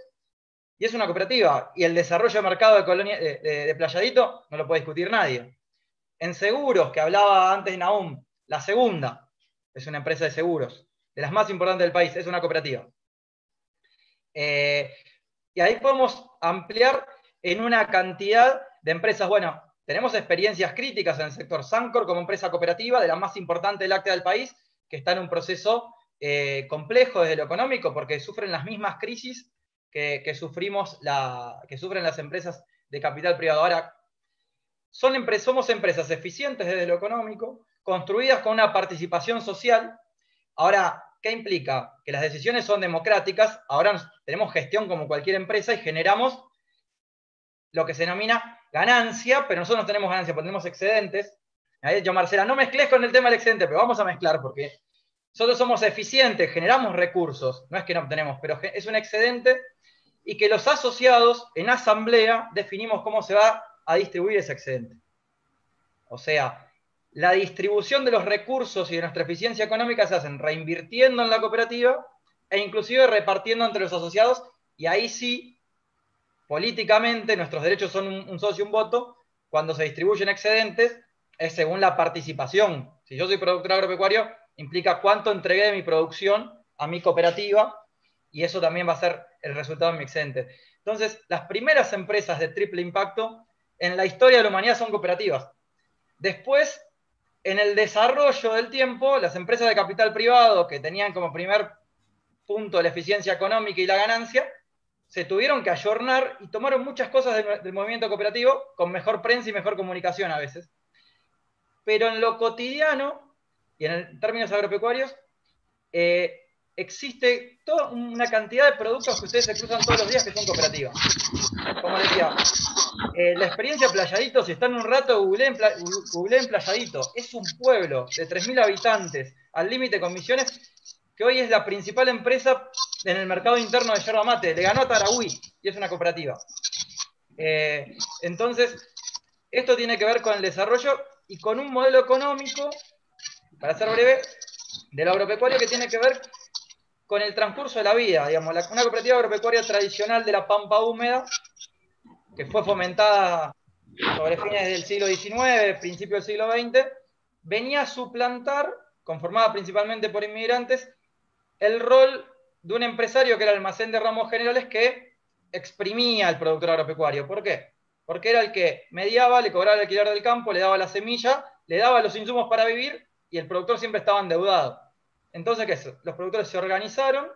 [SPEAKER 5] y es una cooperativa. Y el desarrollo de mercado de Playadito no lo puede discutir nadie. En seguros, que hablaba antes Nahum, la segunda es una empresa de seguros, de las más importantes del país, es una cooperativa. Y ahí podemos ampliar en una cantidad de empresas. Bueno, tenemos experiencias críticas en el sector. Sancor, como empresa cooperativa, de la más importante láctea del país, que está en un proceso complejo desde lo económico, porque sufren las mismas crisis que sufren las empresas de capital privado. Ahora, somos empresas eficientes desde lo económico, construidas con una participación social. Ahora, ¿qué implica? Que las decisiones son democráticas. Ahora tenemos gestión como cualquier empresa y generamos lo que se denomina ganancia, pero nosotros no tenemos ganancia, porque tenemos excedentes. Ahí yo, Marcela, no mezcles con el tema del excedente, pero vamos a mezclar, porque nosotros somos eficientes, generamos recursos, no es que no obtenemos, pero es un excedente, y que los asociados en asamblea definimos cómo se va a distribuir ese excedente. O sea, la distribución de los recursos y de nuestra eficiencia económica se hacen reinvirtiendo en la cooperativa e inclusive repartiendo entre los asociados, y ahí sí, políticamente, nuestros derechos son un socio y un voto. Cuando se distribuyen excedentes, es según la participación. Si yo soy productor agropecuario, implica cuánto entregué de mi producción a mi cooperativa, y eso también va a ser el resultado de mi excedente. Entonces, las primeras empresas de triple impacto en la historia de la humanidad son cooperativas. Después, en el desarrollo del tiempo, las empresas de capital privado, que tenían como primer punto la eficiencia económica y la ganancia, se tuvieron que ayornar y tomaron muchas cosas del movimiento cooperativo con mejor prensa y mejor comunicación a veces. Pero en lo cotidiano, y en términos agropecuarios, existe toda una cantidad de productos que ustedes se cruzan todos los días que son cooperativas. Como decía, la experiencia Playadito, si están un rato, googleen Playadito. Es un pueblo de 3.000 habitantes, al límite con Misiones, que hoy es la principal empresa en el mercado interno de yerba mate. Le ganó a Tarahui, y es una cooperativa. Entonces, esto tiene que ver con el desarrollo y con un modelo económico, para ser breve, del agropecuario, que tiene que ver con el transcurso de la vida. Digamos, una cooperativa agropecuaria tradicional de la Pampa Húmeda, que fue fomentada sobre fines del siglo XIX, principio del siglo XX, venía a suplantar, conformada principalmente por inmigrantes, el rol de un empresario que era el almacén de ramos generales, que exprimía al productor agropecuario. ¿Por qué? Porque era el que mediaba, le cobraba el alquiler del campo, le daba la semilla, le daba los insumos para vivir, y el productor siempre estaba endeudado. Entonces, ¿qué es? Los productores se organizaron,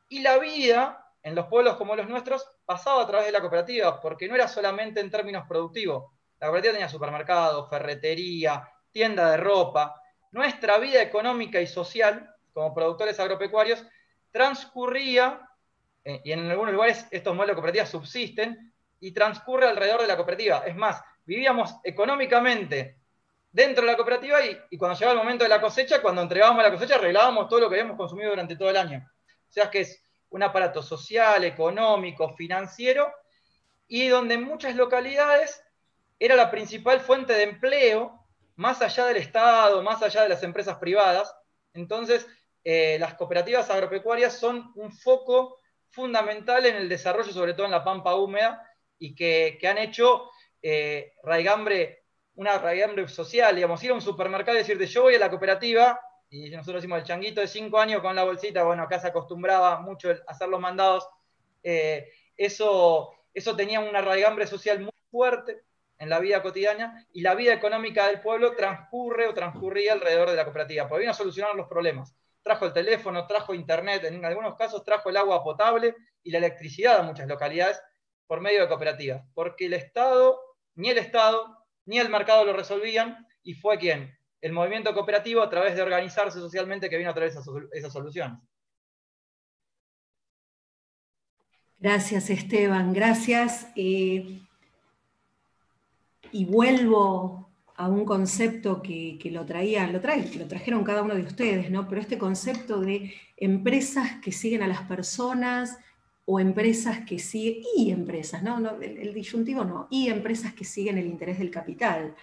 [SPEAKER 5] y la vida en los pueblos como los nuestros pasaba a través de la cooperativa, porque no era solamente en términos productivos. La cooperativa tenía supermercado, ferretería, tienda de ropa. Nuestra vida económica y social, como productores agropecuarios, transcurría, y en algunos lugares estos modelos de cooperativas subsisten, y transcurre alrededor de la cooperativa. Es más, vivíamos económicamente dentro de la cooperativa, y cuando llegaba el momento de la cosecha, cuando entregábamos la cosecha, arreglábamos todo lo que habíamos consumido durante todo el año. O sea, que es un aparato social, económico, financiero, y donde en muchas localidades era la principal fuente de empleo, más allá del Estado, más allá de las empresas privadas. Entonces, las cooperativas agropecuarias son un foco fundamental en el desarrollo, sobre todo en la Pampa Húmeda, y que han hecho una raigambre social. Digamos, ir a un supermercado y decirte, yo voy a la cooperativa, y nosotros decimos el changuito de 5 años con la bolsita. Bueno, acá se acostumbraba mucho a hacer los mandados. Eso tenía una raigambre social muy fuerte en la vida cotidiana, y la vida económica del pueblo transcurría alrededor de la cooperativa, porque vino a solucionar los problemas. Trajo el teléfono, trajo internet, en algunos casos trajo el agua potable y la electricidad a muchas localidades por medio de cooperativas, porque el Estado ni el mercado lo resolvían, y fue ¿quién? El movimiento cooperativo, a través de organizarse socialmente, que vino a traer esas soluciones.
[SPEAKER 2] Gracias, Esteban, gracias. y vuelvo a un concepto que lo trajeron cada uno de ustedes, ¿no? Pero este concepto de empresas que siguen a las personas, o empresas que siguen, y empresas, ¿no? El disyuntivo no, y empresas que siguen el interés del capital.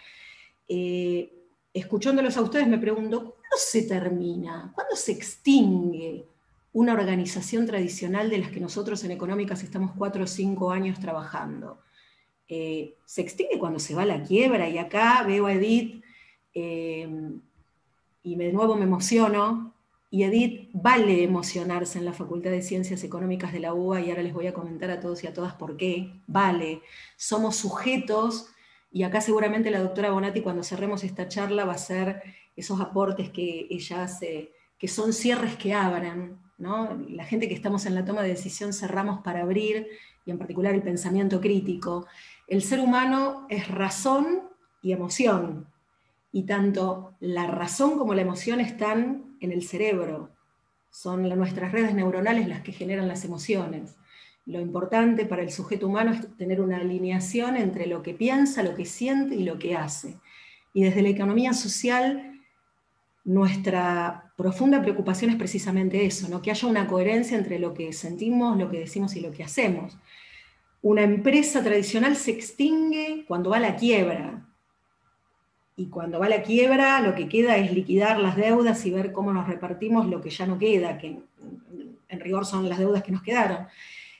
[SPEAKER 2] Escuchándolos a ustedes me pregunto, ¿cuándo se termina? ¿Cuándo se extingue una organización tradicional de las que nosotros en Económicas estamos 4 o 5 años trabajando? Se extingue cuando se va a la quiebra, y acá veo a Edith, y de nuevo me emociono, y Edith vale emocionarse en la Facultad de Ciencias Económicas de la UBA, y ahora les voy a comentar a todos y a todas por qué, vale, somos sujetos, y acá seguramente la doctora Bonatti cuando cerremos esta charla va a hacer esos aportes que ella hace, que son cierres que abran, ¿no? La gente que estamos en la toma de decisión cerramos para abrir, y en particular el pensamiento crítico. El ser humano es razón y emoción, y tanto la razón como la emoción están en el cerebro. Son nuestras redes neuronales las que generan las emociones. Lo importante para el sujeto humano es tener una alineación entre lo que piensa, lo que siente y lo que hace. Y desde la economía social, nuestra profunda preocupación es precisamente eso, ¿no? Que haya una coherencia entre lo que sentimos, lo que decimos y lo que hacemos. Una empresa tradicional se extingue cuando va a la quiebra. Y cuando va a la quiebra, lo que queda es liquidar las deudas y ver cómo nos repartimos lo que ya no queda, que en rigor son las deudas que nos quedaron.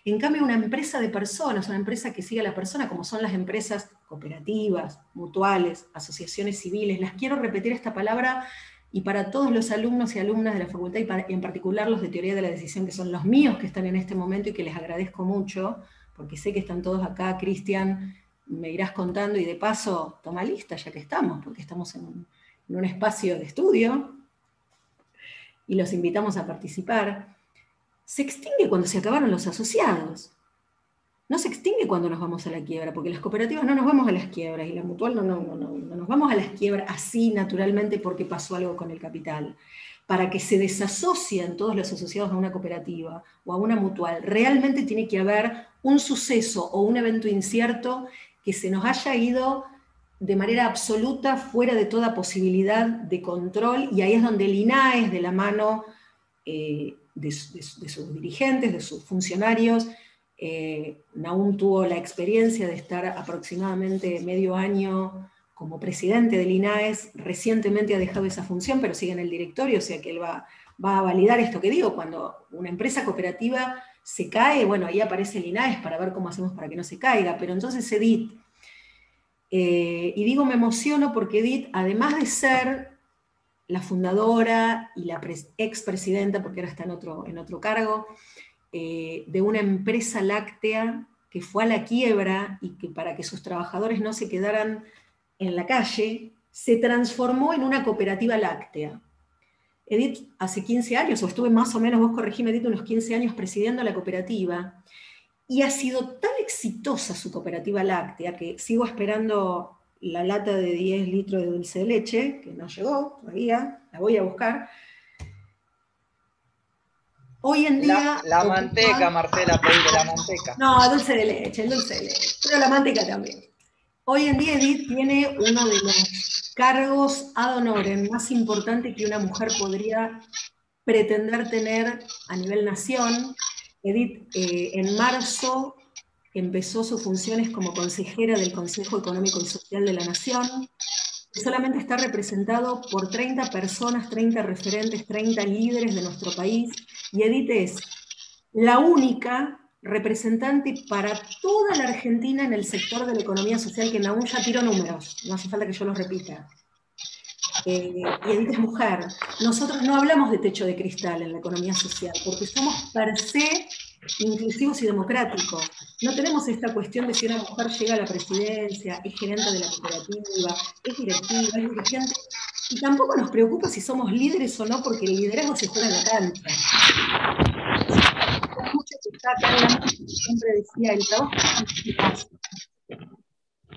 [SPEAKER 2] En cambio, una empresa de personas, una empresa que sigue a la persona, como son las empresas cooperativas, mutuales, asociaciones civiles, las quiero repetir esta palabra, y para todos los alumnos y alumnas de la facultad, y en particular los de teoría de la decisión, que son los míos que están en este momento y que les agradezco mucho, porque sé que están todos acá. Cristian, me irás contando, y de paso, toma lista ya que estamos, porque estamos en un espacio de estudio, y los invitamos a participar. Se extingue cuando se acabaron los asociados. No se extingue cuando nos vamos a la quiebra, porque las cooperativas no nos vamos a las quiebras, y la mutual no nos vamos a las quiebras así naturalmente porque pasó algo con el capital. Para que se desasocien todos los asociados a una cooperativa o a una mutual, realmente tiene que haber un suceso o un evento incierto que se nos haya ido de manera absoluta fuera de toda posibilidad de control, y ahí es donde el INAES, de la mano de sus dirigentes, de sus funcionarios, Nahum tuvo la experiencia de estar aproximadamente medio año como presidente del INAES, recientemente ha dejado esa función, pero sigue en el directorio, o sea que él va a validar esto que digo. Cuando una empresa cooperativa se cae, bueno, ahí aparece el INAES para ver cómo hacemos para que no se caiga. Pero entonces Edith, y digo me emociono porque Edith, además de ser la fundadora y la expresidenta, porque ahora está en otro cargo, de una empresa láctea que fue a la quiebra, y que para que sus trabajadores no se quedaran en la calle, se transformó en una cooperativa láctea. Edith hace 15 años, o estuve más o menos, vos corregime Edith, unos 15 años presidiendo la cooperativa, y ha sido tan exitosa su cooperativa láctea que sigo esperando la lata de 10 litros de dulce de leche, que no llegó todavía, la voy a buscar. Hoy en día...
[SPEAKER 5] La manteca, Marcela, pedile la manteca.
[SPEAKER 2] No, el dulce de leche, pero la manteca también. Hoy en día Edith tiene uno de los cargos ad honorem más importantes que una mujer podría pretender tener a nivel nación. Edith en marzo empezó sus funciones como consejera del Consejo Económico y Social de la Nación, que solamente está representado por 30 personas, 30 referentes, 30 líderes de nuestro país, y Edith es la única representante para toda la Argentina en el sector de la economía social, que aún ya tiró números, no hace falta que yo los repita. Y Edith es mujer. Nosotros no hablamos de techo de cristal en la economía social, porque somos per se inclusivos y democráticos. No tenemos esta cuestión de si una mujer llega a la presidencia, es gerente de la cooperativa, es directiva, es dirigente, y tampoco nos preocupa si somos líderes o no, porque el liderazgo se juega en la cancha. Siempre decía, el trabajo es un.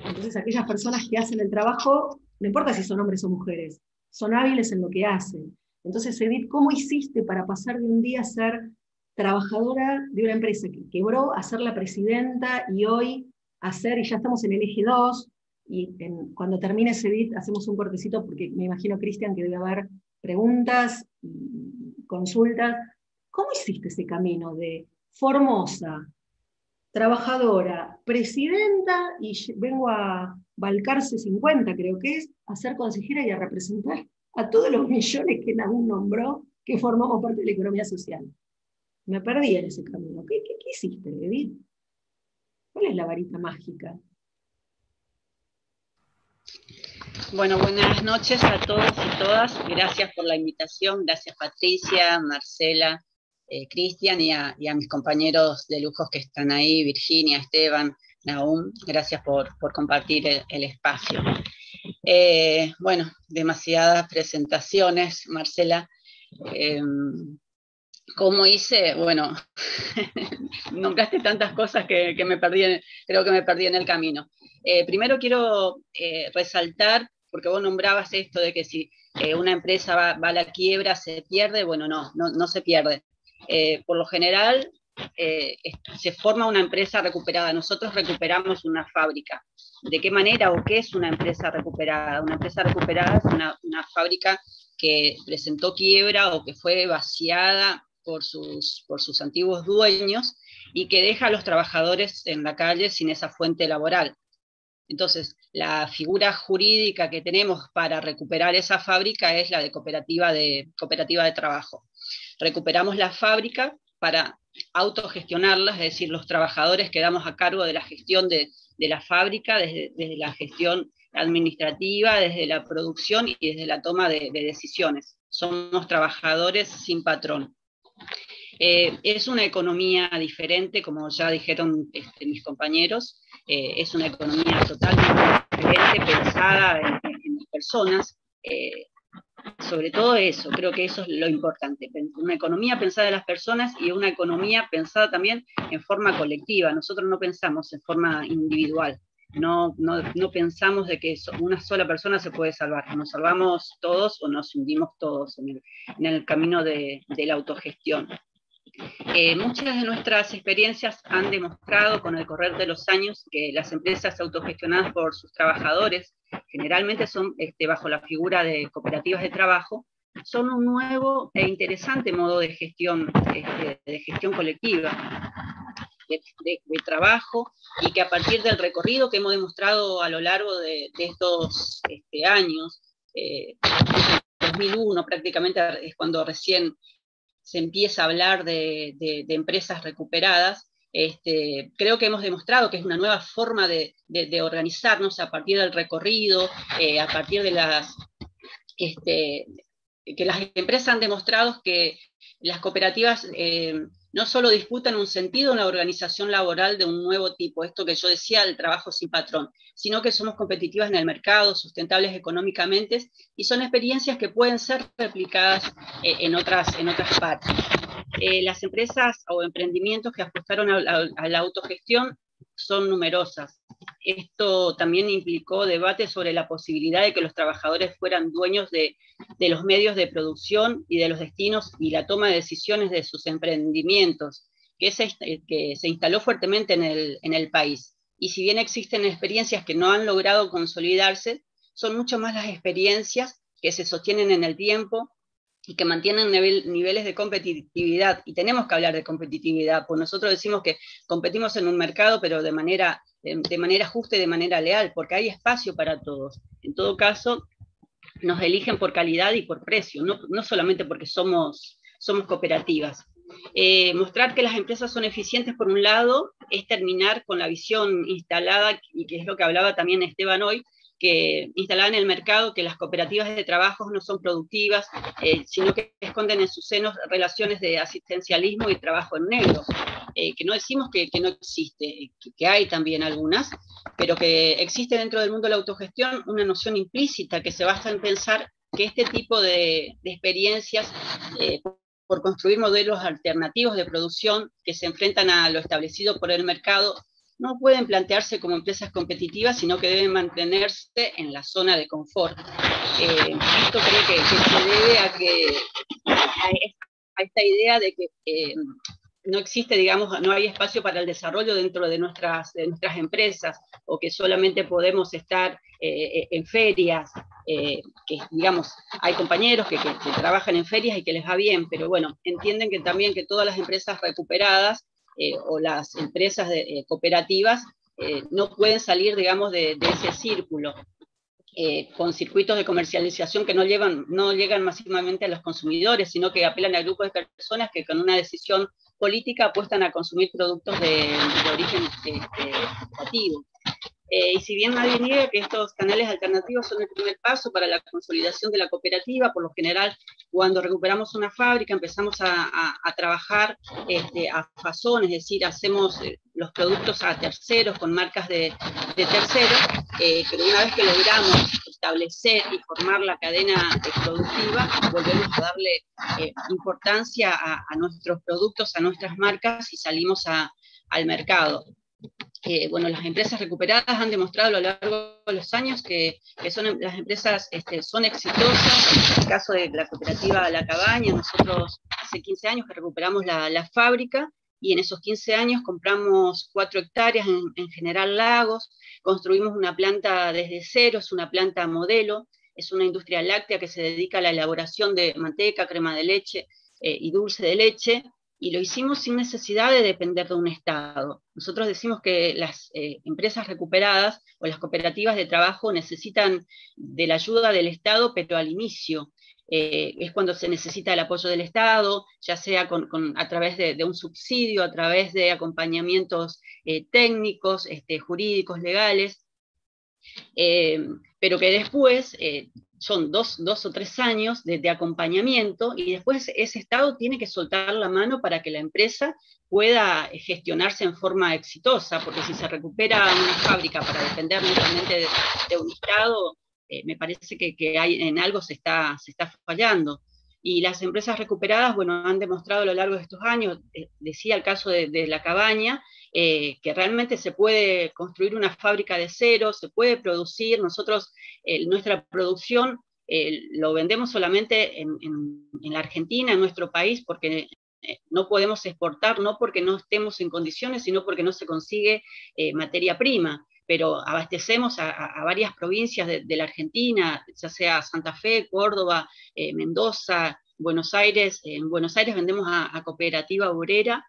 [SPEAKER 2] Entonces aquellas personas que hacen el trabajo, no importa si son hombres o mujeres, son hábiles en lo que hacen. Entonces, Edith, ¿cómo hiciste para pasar de un día a ser trabajadora de una empresa que quebró, a ser la presidenta, y hoy a ser, y ya estamos en el eje 2, y cuando termine ese bit hacemos un cortecito, porque me imagino, Cristian, que debe haber preguntas, consultas. ¿Cómo hiciste ese camino de Formosa, trabajadora, presidenta, y vengo a Balcarce 50, creo que es, a ser consejera y a representar a todos los millones que Nahum nombró que formamos parte de la economía social? Me perdí en ese camino. ¿Qué hiciste, Edith? ¿Cuál es la varita mágica?
[SPEAKER 6] Bueno, buenas noches a todos y todas. Gracias por la invitación. Gracias Patricia, Marcela, Cristian y a mis compañeros de lujos que están ahí, Virginia, Esteban, Nahum. Gracias por compartir el espacio. Bueno, demasiadas presentaciones, Marcela. ¿Cómo hice? Bueno, nombraste tantas cosas que creo que me perdí en el camino. Primero quiero resaltar, porque vos nombrabas esto de que si una empresa va a la quiebra, se pierde. Bueno, no se pierde. Por lo general, se forma una empresa recuperada. Nosotros recuperamos una fábrica. ¿De qué manera o qué es una empresa recuperada? Una empresa recuperada es una fábrica que presentó quiebra o que fue vaciada por sus antiguos dueños y que deja a los trabajadores en la calle sin esa fuente laboral. Entonces, la figura jurídica que tenemos para recuperar esa fábrica es la de cooperativa de trabajo. Recuperamos la fábrica para autogestionarla, es decir, los trabajadores quedamos a cargo de la gestión de la fábrica, desde la gestión administrativa, desde la producción y desde la toma de decisiones. Somos trabajadores sin patrón. Es una economía diferente, como ya dijeron mis compañeros, es una economía totalmente diferente, pensada en las personas, sobre todo eso, creo que eso es lo importante, una economía pensada en las personas y una economía pensada también en forma colectiva. Nosotros no pensamos en forma individual, no pensamos de que una sola persona se puede salvar, nos salvamos todos o nos hundimos todos en el camino de la autogestión. Muchas de nuestras experiencias han demostrado con el correr de los años que las empresas autogestionadas por sus trabajadores, generalmente son bajo la figura de cooperativas de trabajo, son un nuevo e interesante modo de gestión colectiva, de trabajo, y que a partir del recorrido que hemos demostrado a lo largo de estos años, 2001 prácticamente es cuando recién se empieza a hablar de empresas recuperadas, creo que hemos demostrado que es una nueva forma de organizarnos a partir del recorrido, a partir de que las empresas han demostrado que las cooperativas no solo disputan un sentido, una organización laboral de un nuevo tipo, esto que yo decía, el trabajo sin patrón, sino que somos competitivas en el mercado, sustentables económicamente, y son experiencias que pueden ser replicadas en otras partes. Las empresas o emprendimientos que apostaron a la autogestión son numerosas. Esto también implicó debate sobre la posibilidad de que los trabajadores fueran dueños de los medios de producción y de los destinos y la toma de decisiones de sus emprendimientos, que se instaló fuertemente en el país. Y si bien existen experiencias que no han logrado consolidarse, son mucho más las experiencias que se sostienen en el tiempo y que mantienen niveles de competitividad. Y tenemos que hablar de competitividad, pues nosotros decimos que competimos en un mercado, pero de manera justa y de manera leal, porque hay espacio para todos. En todo caso, nos eligen por calidad y por precio, no solamente porque somos cooperativas. Mostrar que las empresas son eficientes, por un lado, es terminar con la visión instalada, y que es lo que hablaba también Esteban hoy, que instalada en el mercado, que las cooperativas de trabajo no son productivas, sino que esconden en sus senos relaciones de asistencialismo y trabajo en negro, que no decimos que no existe, que hay también algunas, pero que existe dentro del mundo de la autogestión una noción implícita que se basa en pensar que este tipo de experiencias, por construir modelos alternativos de producción que se enfrentan a lo establecido por el mercado, no pueden plantearse como empresas competitivas, sino que deben mantenerse en la zona de confort. Esto creo que se debe a esta idea de que no existe, digamos, no hay espacio para el desarrollo dentro de nuestras empresas, o que solamente podemos estar en ferias, que digamos, hay compañeros que trabajan en ferias y que les va bien, pero bueno, entienden que también que todas las empresas recuperadas o las empresas cooperativas no pueden salir, digamos, de ese círculo. Con circuitos de comercialización que no llegan masivamente a los consumidores, sino que apelan a grupos de personas que con una decisión política apuestan a consumir productos de origen cooperativo. Y si bien nadie niega que estos canales alternativos son el primer paso para la consolidación de la cooperativa, por lo general, cuando recuperamos una fábrica, empezamos a trabajar a fasones, es decir, hacemos los productos a terceros, con marcas de terceros, pero una vez que logramos establecer y formar la cadena productiva, volvemos a darle importancia a nuestros productos, a nuestras marcas, y salimos al mercado. Bueno, las empresas recuperadas han demostrado a lo largo de los años que las empresas son exitosas. En el caso de la cooperativa La Cabaña, nosotros hace 15 años que recuperamos la fábrica, y en esos 15 años compramos 4 hectáreas en General Lagos, construimos una planta desde cero, es una planta modelo, es una industria láctea que se dedica a la elaboración de manteca, crema de leche y dulce de leche, y lo hicimos sin necesidad de depender de un Estado. Nosotros decimos que las empresas recuperadas o las cooperativas de trabajo necesitan de la ayuda del Estado, pero al inicio. Es cuando se necesita el apoyo del Estado, ya sea a través de un subsidio, a través de acompañamientos técnicos, jurídicos, legales, pero que después son dos o 3 años de acompañamiento, y después ese Estado tiene que soltar la mano para que la empresa pueda gestionarse en forma exitosa, porque si se recupera una fábrica para depender únicamente de un Estado, me parece que en algo se está fallando. Y las empresas recuperadas, bueno, han demostrado a lo largo de estos años, decía el caso de La Cabaña, que realmente se puede construir una fábrica de cero, se puede producir. Nosotros, nuestra producción lo vendemos solamente en la Argentina, en nuestro país, porque no podemos exportar, no porque no estemos en condiciones, sino porque no se consigue materia prima. Pero abastecemos a varias provincias de la Argentina, ya sea Santa Fe, Córdoba, Mendoza, Buenos Aires. En Buenos Aires vendemos a Cooperativa Obrera,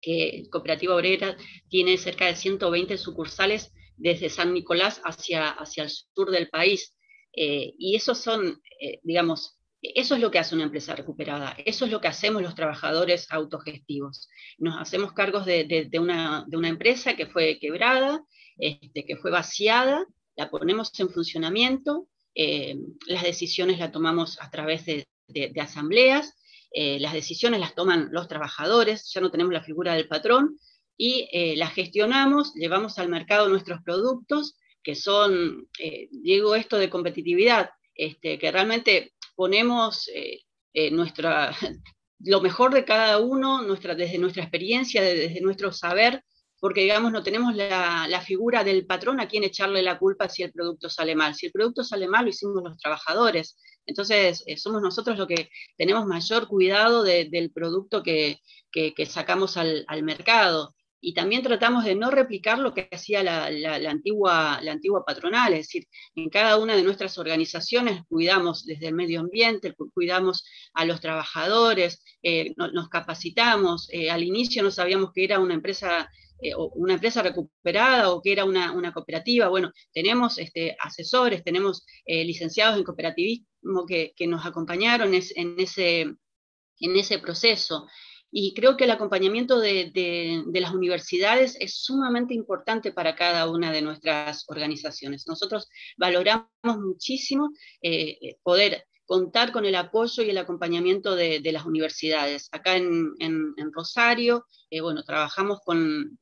[SPEAKER 6] que Cooperativa Obrera tiene cerca de 120 sucursales desde San Nicolás hacia el sur del país. Y esos son, digamos, eso es lo que hace una empresa recuperada, eso es lo que hacemos los trabajadores autogestivos. Nos hacemos cargos de una empresa que fue quebrada, que fue vaciada, la ponemos en funcionamiento, las decisiones las tomamos a través de asambleas, las decisiones las toman los trabajadores, ya no tenemos la figura del patrón, y las gestionamos, llevamos al mercado nuestros productos, que son, digo esto de competitividad, que realmente ponemos lo mejor de cada uno, desde nuestra experiencia, desde nuestro saber, porque digamos no tenemos la figura del patrón a quien echarle la culpa si el producto sale mal. Si el producto sale mal, lo hicimos los trabajadores. Entonces somos nosotros los que tenemos mayor cuidado del producto que sacamos al mercado. Y también tratamos de no replicar lo que hacía la antigua patronal, es decir, en cada una de nuestras organizaciones cuidamos desde el medio ambiente, cuidamos a los trabajadores, nos capacitamos. Al inicio no sabíamos que era una empresa recuperada o que era una cooperativa. Bueno, tenemos asesores, tenemos licenciados en cooperativismo que nos acompañaron en ese proceso. Y creo que el acompañamiento de las universidades es sumamente importante para cada una de nuestras organizaciones. Nosotros valoramos muchísimo poder contar con el apoyo y el acompañamiento de las universidades. Acá en Rosario, bueno, trabajamos con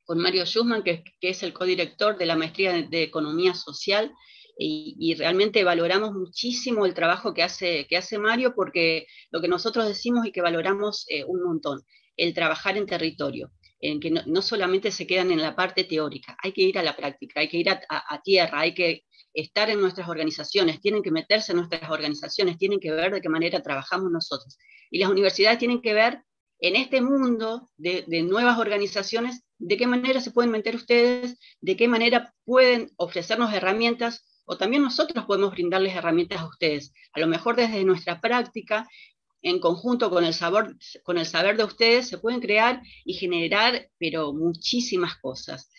[SPEAKER 6] Mario Schussman, que es el codirector de la Maestría de Economía Social, y realmente valoramos muchísimo el trabajo que hace Mario, porque lo que nosotros decimos y que valoramos un montón, el trabajar en territorio, en que no solamente se quedan en la parte teórica, hay que ir a la práctica, hay que ir a tierra, hay que estar en nuestras organizaciones, tienen que meterse en nuestras organizaciones, tienen que ver de qué manera trabajamos nosotros. Y las universidades tienen que ver en este mundo de nuevas organizaciones, de qué manera se pueden meter ustedes, de qué manera pueden ofrecernos herramientas, o también nosotros podemos brindarles herramientas a ustedes. A lo mejor desde nuestra práctica, en conjunto con el saber de ustedes, se pueden crear y generar, pero muchísimas cosas.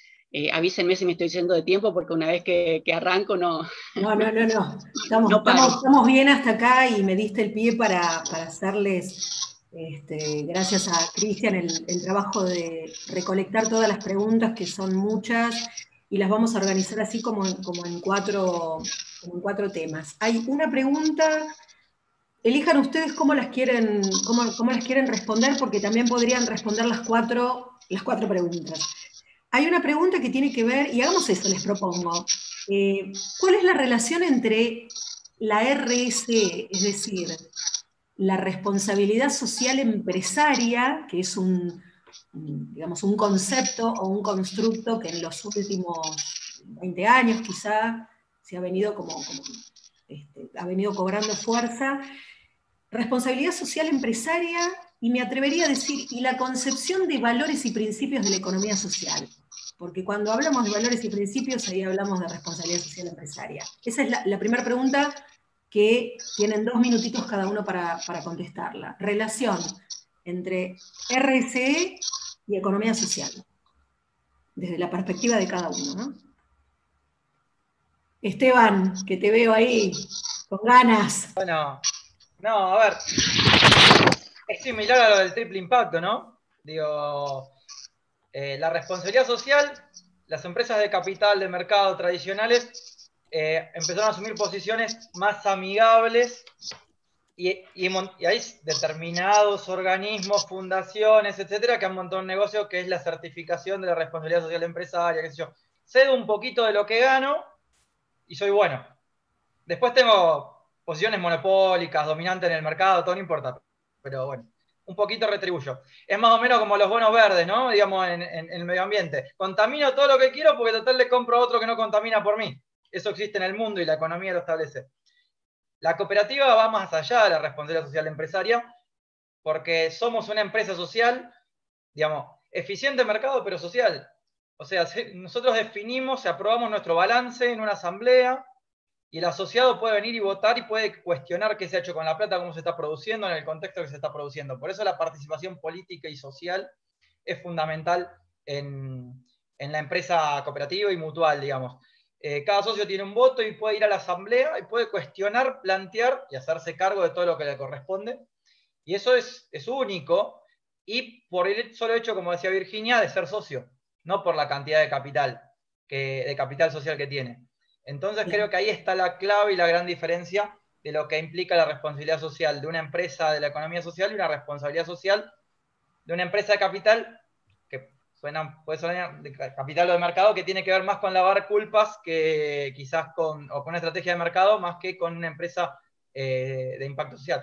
[SPEAKER 6] Avísenme si me estoy yendo de tiempo, porque una vez que arranco no...
[SPEAKER 2] No.
[SPEAKER 6] No paro.
[SPEAKER 2] Estamos bien hasta acá y me diste el pie para hacerles, gracias a Cristian, el trabajo de recolectar todas las preguntas, que son muchas, y las vamos a organizar así como en cuatro temas. Hay una pregunta, elijan ustedes cómo las quieren responder, porque también podrían responder las cuatro preguntas. Hay una pregunta que tiene que ver, y hagamos eso, les propongo. ¿Cuál es la relación entre la RSE, es decir, la responsabilidad social empresaria, que es un concepto o un constructo que en los últimos 20 años quizá se ha venido ha venido cobrando fuerza, responsabilidad social empresaria, y me atrevería a decir, y la concepción de valores y principios de la economía social? Porque cuando hablamos de valores y principios, ahí hablamos de responsabilidad social empresaria. Esa es la primera pregunta, que tienen 2 minutitos cada uno para contestarla. Relación entre RSE y economía social, desde la perspectiva de cada uno, ¿no? Esteban, que te veo ahí, con ganas.
[SPEAKER 5] Bueno, no, a ver, es similar a lo del triple impacto, ¿no? Digo, la responsabilidad social, las empresas de capital de mercado tradicionales empezaron a asumir posiciones más amigables, y hay determinados organismos, fundaciones, etcétera, que han montado un negocio que es la certificación de la responsabilidad social empresaria, qué sé yo. Cedo un poquito de lo que gano y soy bueno. Después tengo posiciones monopólicas, dominantes en el mercado, todo no importa, pero bueno, un poquito retribuyo. Es más o menos como los bonos verdes, ¿no? Digamos, en el medio ambiente. Contamino todo lo que quiero porque total le compro a otro que no contamina por mí. Eso existe en el mundo y la economía lo establece. La cooperativa va más allá de la responsabilidad social empresaria, porque somos una empresa social, digamos, eficiente en mercado, pero social. O sea, nosotros definimos, aprobamos nuestro balance en una asamblea, y el asociado puede venir y votar y puede cuestionar qué se ha hecho con la plata, cómo se está produciendo, en el contexto que se está produciendo. Por eso la participación política y social es fundamental en la empresa cooperativa y mutual, digamos. Cada socio tiene un voto y puede ir a la asamblea y puede cuestionar, plantear y hacerse cargo de todo lo que le corresponde. Y eso es único, y por el solo hecho, como decía Virginia, de ser socio, no por la cantidad de capital social que tiene. Entonces creo que ahí está la clave y la gran diferencia de lo que implica la responsabilidad social de una empresa de la economía social y una responsabilidad social de una empresa de capital, que puede sonar de capital o de mercado, que tiene que ver más con lavar culpas que quizás con una estrategia de mercado, más que con una empresa de impacto social.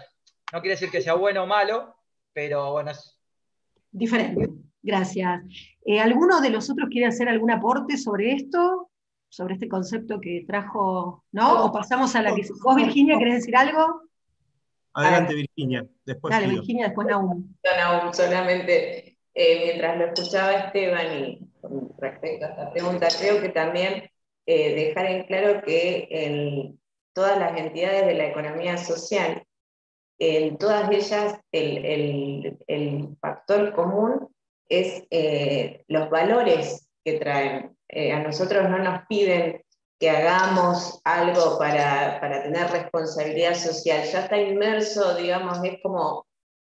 [SPEAKER 5] No quiere decir que sea bueno o malo, pero bueno, es
[SPEAKER 2] diferente. Gracias. ¿Alguno de los otros quiere hacer algún aporte sobre esto? ¿Sobre este concepto que trajo? ¿No? ¿O pasamos a la que... ¿Vos, Virginia, querés decir algo?
[SPEAKER 3] Adelante, Virginia. Después
[SPEAKER 2] Dale,
[SPEAKER 3] Guido.
[SPEAKER 2] Virginia, después Nahum.
[SPEAKER 4] Nahum, solamente mientras lo escuchaba Esteban y con respecto a esta pregunta, creo que también dejar en claro que en todas las entidades de la economía social, en todas ellas el factor común es los valores que traen. A nosotros no nos piden que hagamos algo para tener responsabilidad social, ya está inmerso, digamos, es como,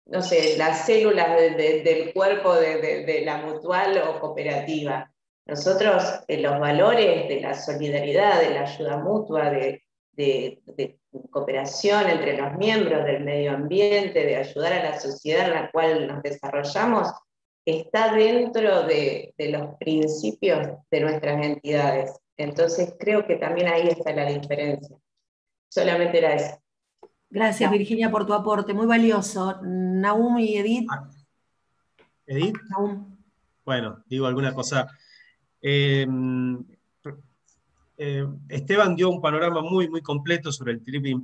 [SPEAKER 4] no sé, las células del cuerpo de la mutual o cooperativa. Nosotros, los valores de la solidaridad, de la ayuda mutua, de cooperación entre los miembros del medio ambiente, de ayudar a la sociedad en la cual nos desarrollamos, está dentro de los principios de nuestras entidades. Entonces creo que también ahí está la diferencia. Solamente era eso.
[SPEAKER 2] Gracias, Virginia, por tu aporte, muy valioso. Nahum y Edith.
[SPEAKER 3] ¿Edith?
[SPEAKER 2] Nahum.
[SPEAKER 3] Bueno, digo alguna cosa. Esteban dio un panorama muy, muy completo sobre el triple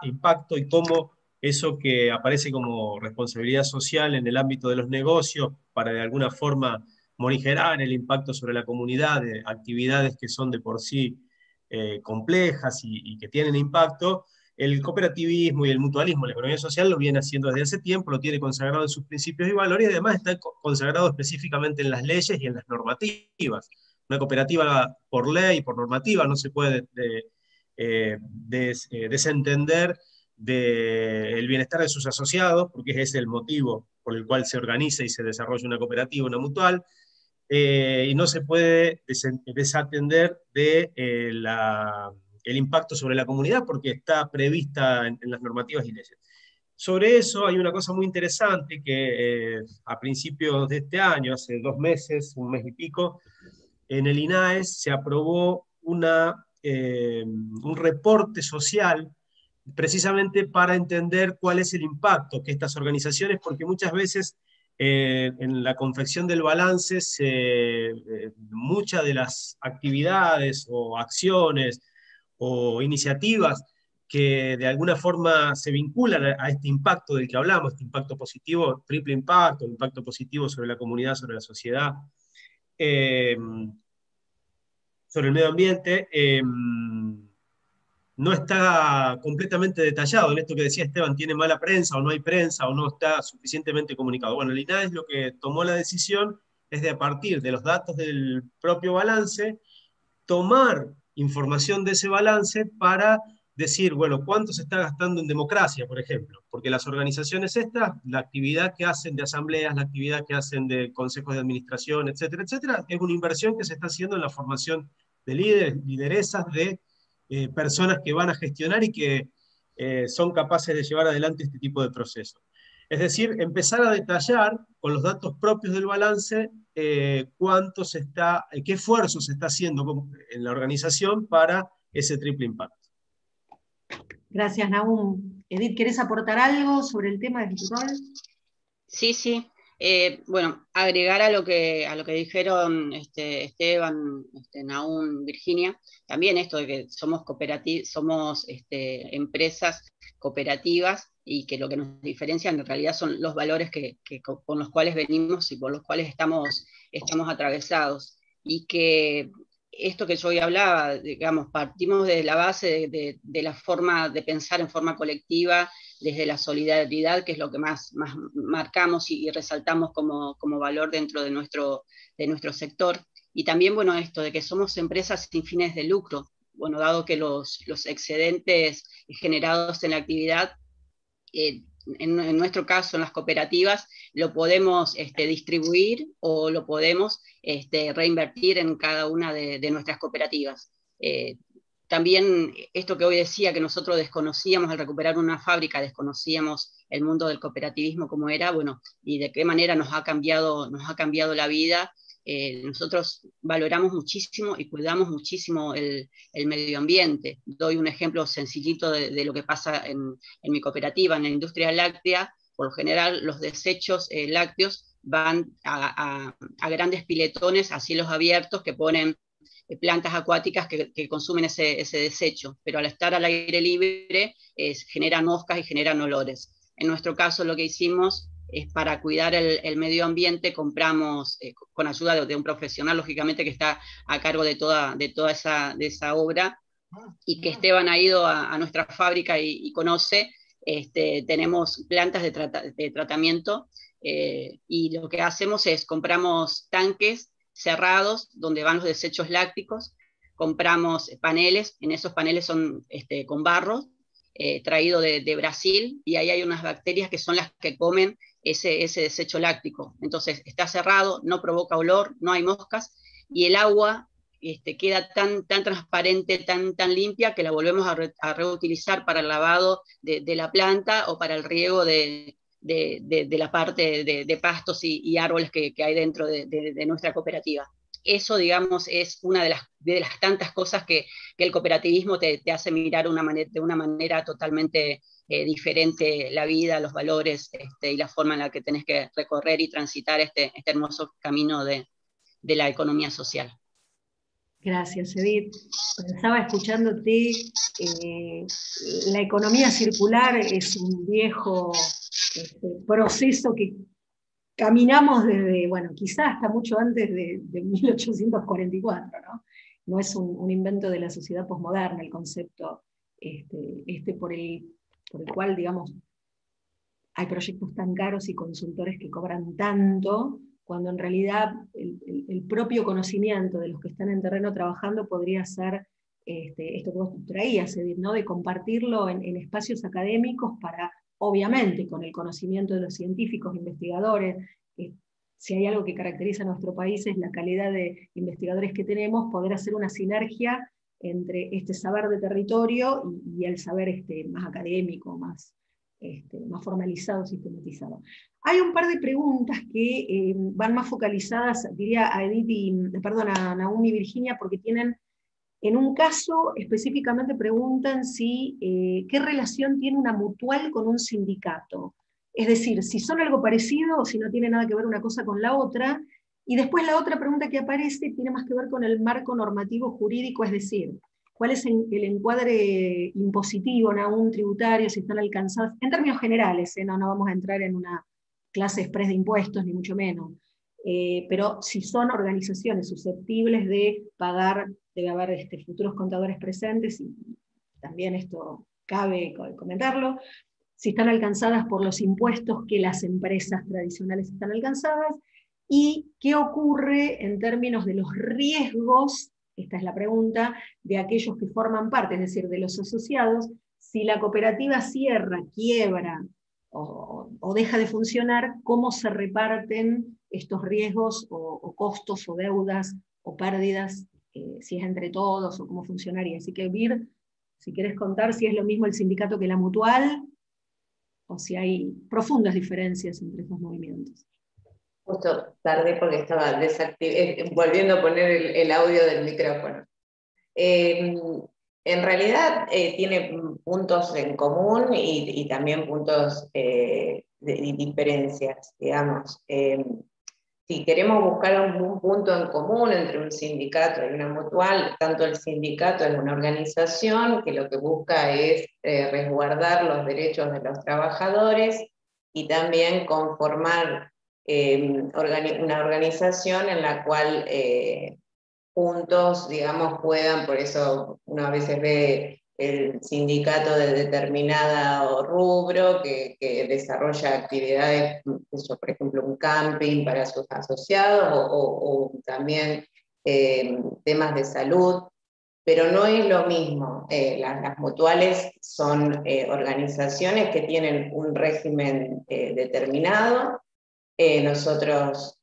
[SPEAKER 3] impacto y cómo eso que aparece como responsabilidad social en el ámbito de los negocios para de alguna forma morigerar el impacto sobre la comunidad de actividades que son de por sí complejas y que tienen impacto. El cooperativismo y el mutualismo, la economía social, lo viene haciendo desde hace tiempo, lo tiene consagrado en sus principios y valores, y además está consagrado específicamente en las leyes y en las normativas. Una cooperativa por ley, por normativa, no se puede desentender del bienestar de sus asociados, porque ese es el motivo por el cual se organiza y se desarrolla una cooperativa, una mutual, y no se puede desatender de el impacto sobre la comunidad porque está prevista en las normativas y leyes. Sobre eso hay una cosa muy interesante que a principios de este año, hace 2 meses, un mes y pico, en el INAES se aprobó un reporte social precisamente para entender cuál es el impacto que estas organizaciones, porque muchas veces en la confección del balance muchas de las actividades o acciones o iniciativas que de alguna forma se vinculan a este impacto del que hablamos, este impacto positivo, triple impacto, impacto positivo sobre la comunidad, sobre la sociedad, eh, sobre el medio ambiente, no está completamente detallado en esto que decía Esteban, tiene mala prensa o no hay prensa o no está suficientemente comunicado. Bueno, el INAES lo que tomó la decisión es de a partir de los datos del propio balance, tomar información de ese balance para decir, bueno, cuánto se está gastando en democracia, por ejemplo, porque las organizaciones estas, la actividad que hacen de asambleas, la actividad que hacen de consejos de administración, etcétera, etcétera, es una inversión que se está haciendo en la formación de líderes, lideresas, de personas que van a gestionar y que son capaces de llevar adelante este tipo de procesos. Es decir, empezar a detallar con los datos propios del balance qué esfuerzo se está haciendo en la organización para ese triple impacto.
[SPEAKER 2] Gracias, Nahum. Edith, ¿querés aportar algo sobre el tema del ritual?
[SPEAKER 6] Sí, sí. Bueno, agregar a lo que dijeron Esteban, Nahum, Virginia, también esto de que somos empresas cooperativas y que lo que nos diferencia en realidad son los valores con los cuales venimos y por los cuales estamos atravesados. Y que esto que yo hoy hablaba, digamos, partimos de la base de la forma de pensar en forma colectiva, desde la solidaridad, que es lo que más marcamos y resaltamos como valor dentro de nuestro sector. Y también, bueno, esto de que somos empresas sin fines de lucro, bueno, dado que los excedentes generados en la actividad, en nuestro caso, en las cooperativas, lo podemos distribuir o lo podemos reinvertir en cada una de nuestras cooperativas. También esto que hoy decía, que nosotros desconocíamos al recuperar una fábrica, desconocíamos el mundo del cooperativismo como era, bueno, y de qué manera nos ha cambiado la vida. Nosotros valoramos muchísimo y cuidamos muchísimo el medio ambiente. Doy un ejemplo sencillito de lo que pasa en mi cooperativa, en la industria láctea. Por lo general, los desechos lácteos van a grandes piletones a cielos abiertos que ponen plantas acuáticas que consumen ese desecho, pero al estar al aire libre generan moscas y generan olores. En nuestro caso lo que hicimos es, para cuidar el medio ambiente, compramos, con ayuda de un profesional, lógicamente, que está a cargo de toda esa obra, y que Esteban ha ido a nuestra fábrica y conoce. Tenemos plantas de tratamiento, y lo que hacemos es compramos tanques cerrados donde van los desechos lácticos, compramos paneles, en esos paneles son con barro traído de Brasil, y ahí hay unas bacterias que son las que comen ese desecho láctico. Entonces está cerrado, no provoca olor, no hay moscas, y el agua queda tan transparente, tan limpia, que la volvemos a reutilizar para el lavado de la planta o para el riego de la parte de pastos y árboles que hay dentro de nuestra cooperativa. Eso, digamos, es una de las tantas cosas que el cooperativismo te hace mirar de una manera totalmente diferente la vida, los valores, y la forma en la que tenés que recorrer y transitar este hermoso camino de la economía social.
[SPEAKER 2] Gracias, Edith. Pensaba escuchándote, la economía circular es un viejo proceso que caminamos desde, bueno, quizás hasta mucho antes de 1844, ¿no? No es un invento de la sociedad posmoderna el concepto por el cual, digamos, hay proyectos tan caros y consultores que cobran tanto, cuando en realidad el propio conocimiento de los que están en terreno trabajando podría ser esto que vos traías, Edith, ¿no? De compartirlo en espacios académicos para, obviamente, con el conocimiento de los científicos, investigadores. Si hay algo que caracteriza a nuestro país es la calidad de investigadores que tenemos, poder hacer una sinergia entre este saber de territorio y el saber más académico, más formalizado, sistematizado. Hay un par de preguntas que van más focalizadas, diría a Edith a Nahum y Virginia, porque tienen, en un caso específicamente preguntan si qué relación tiene una mutual con un sindicato. Es decir, si son algo parecido o si no tiene nada que ver una cosa con la otra. Y después la otra pregunta que aparece tiene más que ver con el marco normativo jurídico, es decir, cuál es el encuadre impositivo, un tributario, si están alcanzadas, en términos generales, no vamos a entrar en una clase express de impuestos, ni mucho menos, pero si son organizaciones susceptibles de pagar, debe haber futuros contadores presentes, y también esto cabe comentarlo, si están alcanzadas por los impuestos que las empresas tradicionales están alcanzadas, y qué ocurre en términos de los riesgos, esta es la pregunta, de aquellos que forman parte, es decir, de los asociados, si la cooperativa cierra, quiebra o deja de funcionar, cómo se reparten estos riesgos o costos o deudas o pérdidas, si es entre todos o cómo funcionaría. Así que, Vir, si querés contar si es lo mismo el sindicato que la mutual, o si hay profundas diferencias entre estos movimientos.
[SPEAKER 4] Justo tardé porque estaba volviendo a poner el audio del micrófono. En realidad tiene puntos en común y también puntos de diferencias, digamos. Si queremos buscar un punto en común entre un sindicato y una mutual, tanto el sindicato es una organización que lo que busca es resguardar los derechos de los trabajadores y también conformar una organización en la cual juntos, digamos, puedan, por eso uno a veces ve el sindicato de determinado rubro que desarrolla actividades, por ejemplo, un camping para sus asociados o también temas de salud, pero no es lo mismo. Las mutuales son organizaciones que tienen un régimen determinado. Nosotros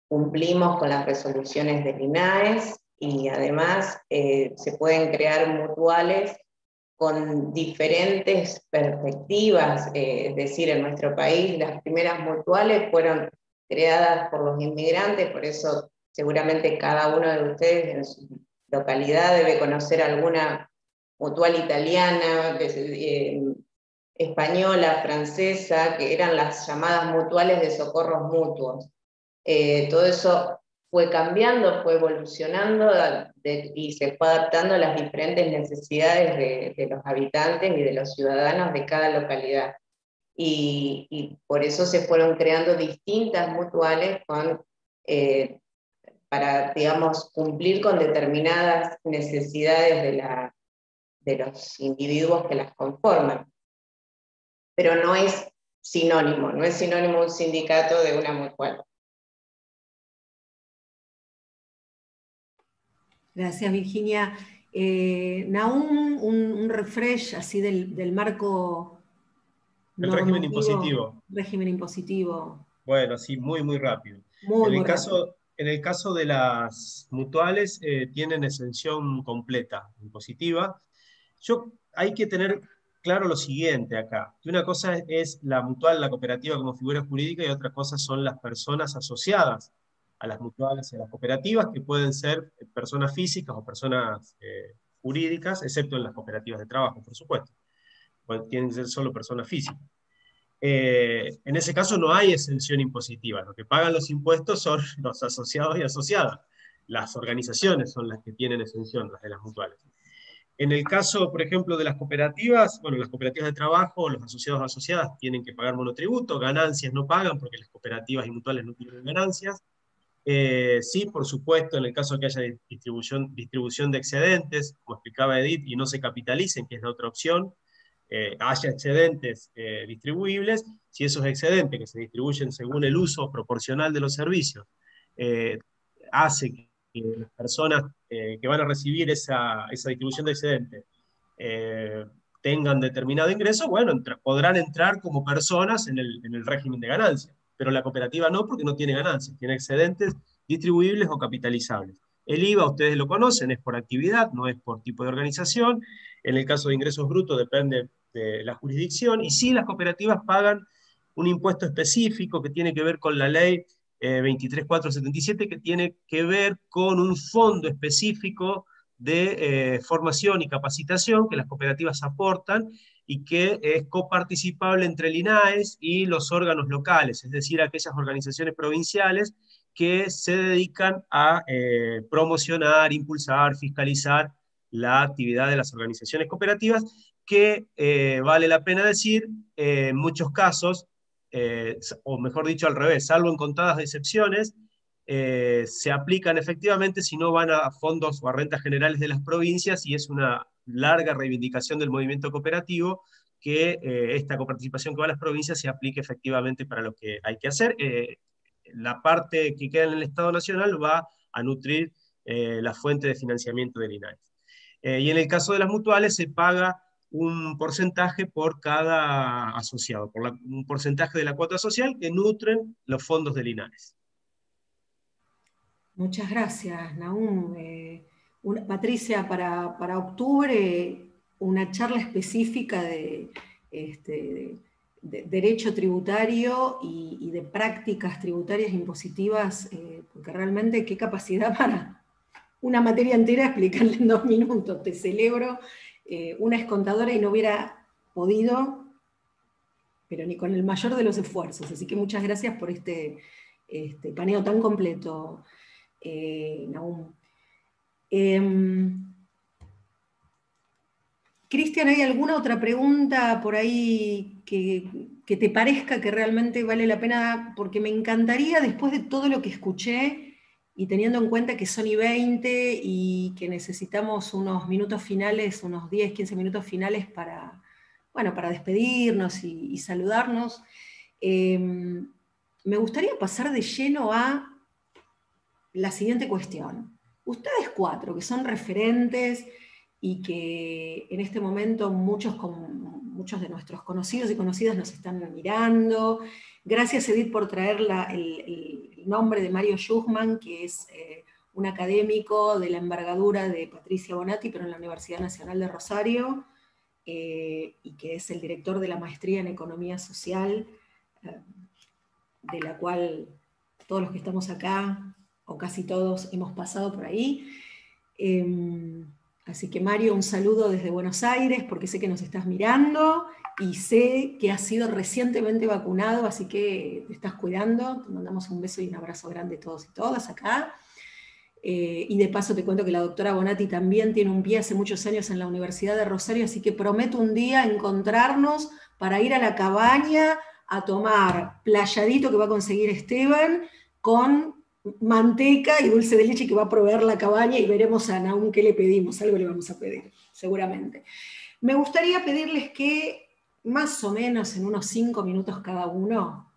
[SPEAKER 4] cumplimos con las resoluciones del INAES y además se pueden crear mutuales con diferentes perspectivas, es decir, en nuestro país las primeras mutuales fueron creadas por los inmigrantes, por eso seguramente cada uno de ustedes en su localidad debe conocer alguna mutual italiana, española, francesa, que eran las llamadas mutuales de socorros mutuos. Todo eso fue cambiando, fue evolucionando y se fue adaptando a las diferentes necesidades de los habitantes y de los ciudadanos de cada localidad. Y por eso se fueron creando distintas mutuales para, digamos, cumplir con determinadas necesidades de los individuos que las conforman. Pero no es sinónimo un sindicato de una mutual.
[SPEAKER 2] Gracias, Virginia. Nahum, un refresh así del marco
[SPEAKER 3] el régimen impositivo.
[SPEAKER 2] Régimen impositivo.
[SPEAKER 3] Bueno, sí, muy, muy rápido. En el caso de las mutuales, tienen exención completa impositiva. Hay que tener claro lo siguiente acá, que una cosa es la mutual, la cooperativa como figura jurídica, y otra cosa son las personas asociadas a las mutuales y a las cooperativas, que pueden ser personas físicas o personas jurídicas, excepto en las cooperativas de trabajo, por supuesto. Pues tienen que ser solo personas físicas. En ese caso no hay exención impositiva, lo que pagan los impuestos son los asociados y asociadas. las organizaciones son las que tienen exención, las de las mutuales. En el caso, por ejemplo, de las cooperativas, bueno, las cooperativas de trabajo, los asociados o asociadas tienen que pagar monotributo, ganancias no pagan porque las cooperativas y mutuales no tienen ganancias. Sí, por supuesto, en el caso que haya distribución de excedentes, como explicaba Edith, y no se capitalicen, que es la otra opción, haya excedentes distribuibles, si esos excedentes que se distribuyen según el uso proporcional de los servicios hace que las personas que van a recibir esa distribución de excedentes tengan determinado ingreso, bueno, podrán entrar como personas en el régimen de ganancias, pero la cooperativa no, porque no tiene ganancias, tiene excedentes distribuibles o capitalizables. El IVA, ustedes lo conocen, es por actividad, no es por tipo de organización. En el caso de ingresos brutos depende de la jurisdicción, y sí, las cooperativas pagan un impuesto específico que tiene que ver con la ley 23477, que tiene que ver con un fondo específico de formación y capacitación que las cooperativas aportan y que es coparticipable entre el INAES y los órganos locales, es decir, aquellas organizaciones provinciales que se dedican a promocionar, impulsar, fiscalizar la actividad de las organizaciones cooperativas, que vale la pena decir, en muchos casos, o mejor dicho al revés, salvo en contadas excepciones, se aplican efectivamente si no van a fondos o a rentas generales de las provincias, y es una larga reivindicación del movimiento cooperativo que esta coparticipación que va a las provincias se aplique efectivamente para lo que hay que hacer. La parte que queda en el Estado Nacional va a nutrir la fuente de financiamiento del INAES. Y en el caso de las mutuales se paga un porcentaje por cada asociado, un porcentaje de la cuota social que nutren los fondos del INAES.
[SPEAKER 2] Muchas gracias, Nahum. Patricia, para octubre, una charla específica de derecho tributario y de prácticas tributarias impositivas, porque realmente qué capacidad para una materia entera explicarle en 2 minutos. Te celebro. Una es contadora y no hubiera podido, pero ni con el mayor de los esfuerzos. Así que muchas gracias por este paneo tan completo, Nahum. Cristian, ¿hay alguna otra pregunta por ahí que te parezca que realmente vale la pena? Porque me encantaría, después de todo lo que escuché, y teniendo en cuenta que son y 20 y que necesitamos unos minutos finales, unos 10, 15 minutos finales para despedirnos y saludarnos, me gustaría pasar de lleno a la siguiente cuestión. Ustedes 4, que son referentes y que en este momento muchos de nuestros conocidos y conocidas nos están mirando. Gracias, Edith, por traer el nombre de Mario Schuchmann, que es un académico de la envergadura de Patricia Bonatti, pero en la Universidad Nacional de Rosario, y que es el director de la maestría en Economía Social, de la cual todos los que estamos acá, o casi todos, hemos pasado por ahí. Así que, Mario, un saludo desde Buenos Aires, porque sé que nos estás mirando, y sé que has sido recientemente vacunado, así que te estás cuidando. Te mandamos un beso y un abrazo grande a todos y todas acá. Y de paso te cuento que la doctora Bonatti también tiene un pie hace muchos años en la Universidad de Rosario, así que prometo un día encontrarnos para ir a la cabaña a tomar playadito que va a conseguir Esteban, con manteca y dulce de leche que va a proveer la cabaña, y veremos a Nahum qué le pedimos. Algo le vamos a pedir, seguramente. Me gustaría pedirles que, más o menos en unos 5 minutos cada uno,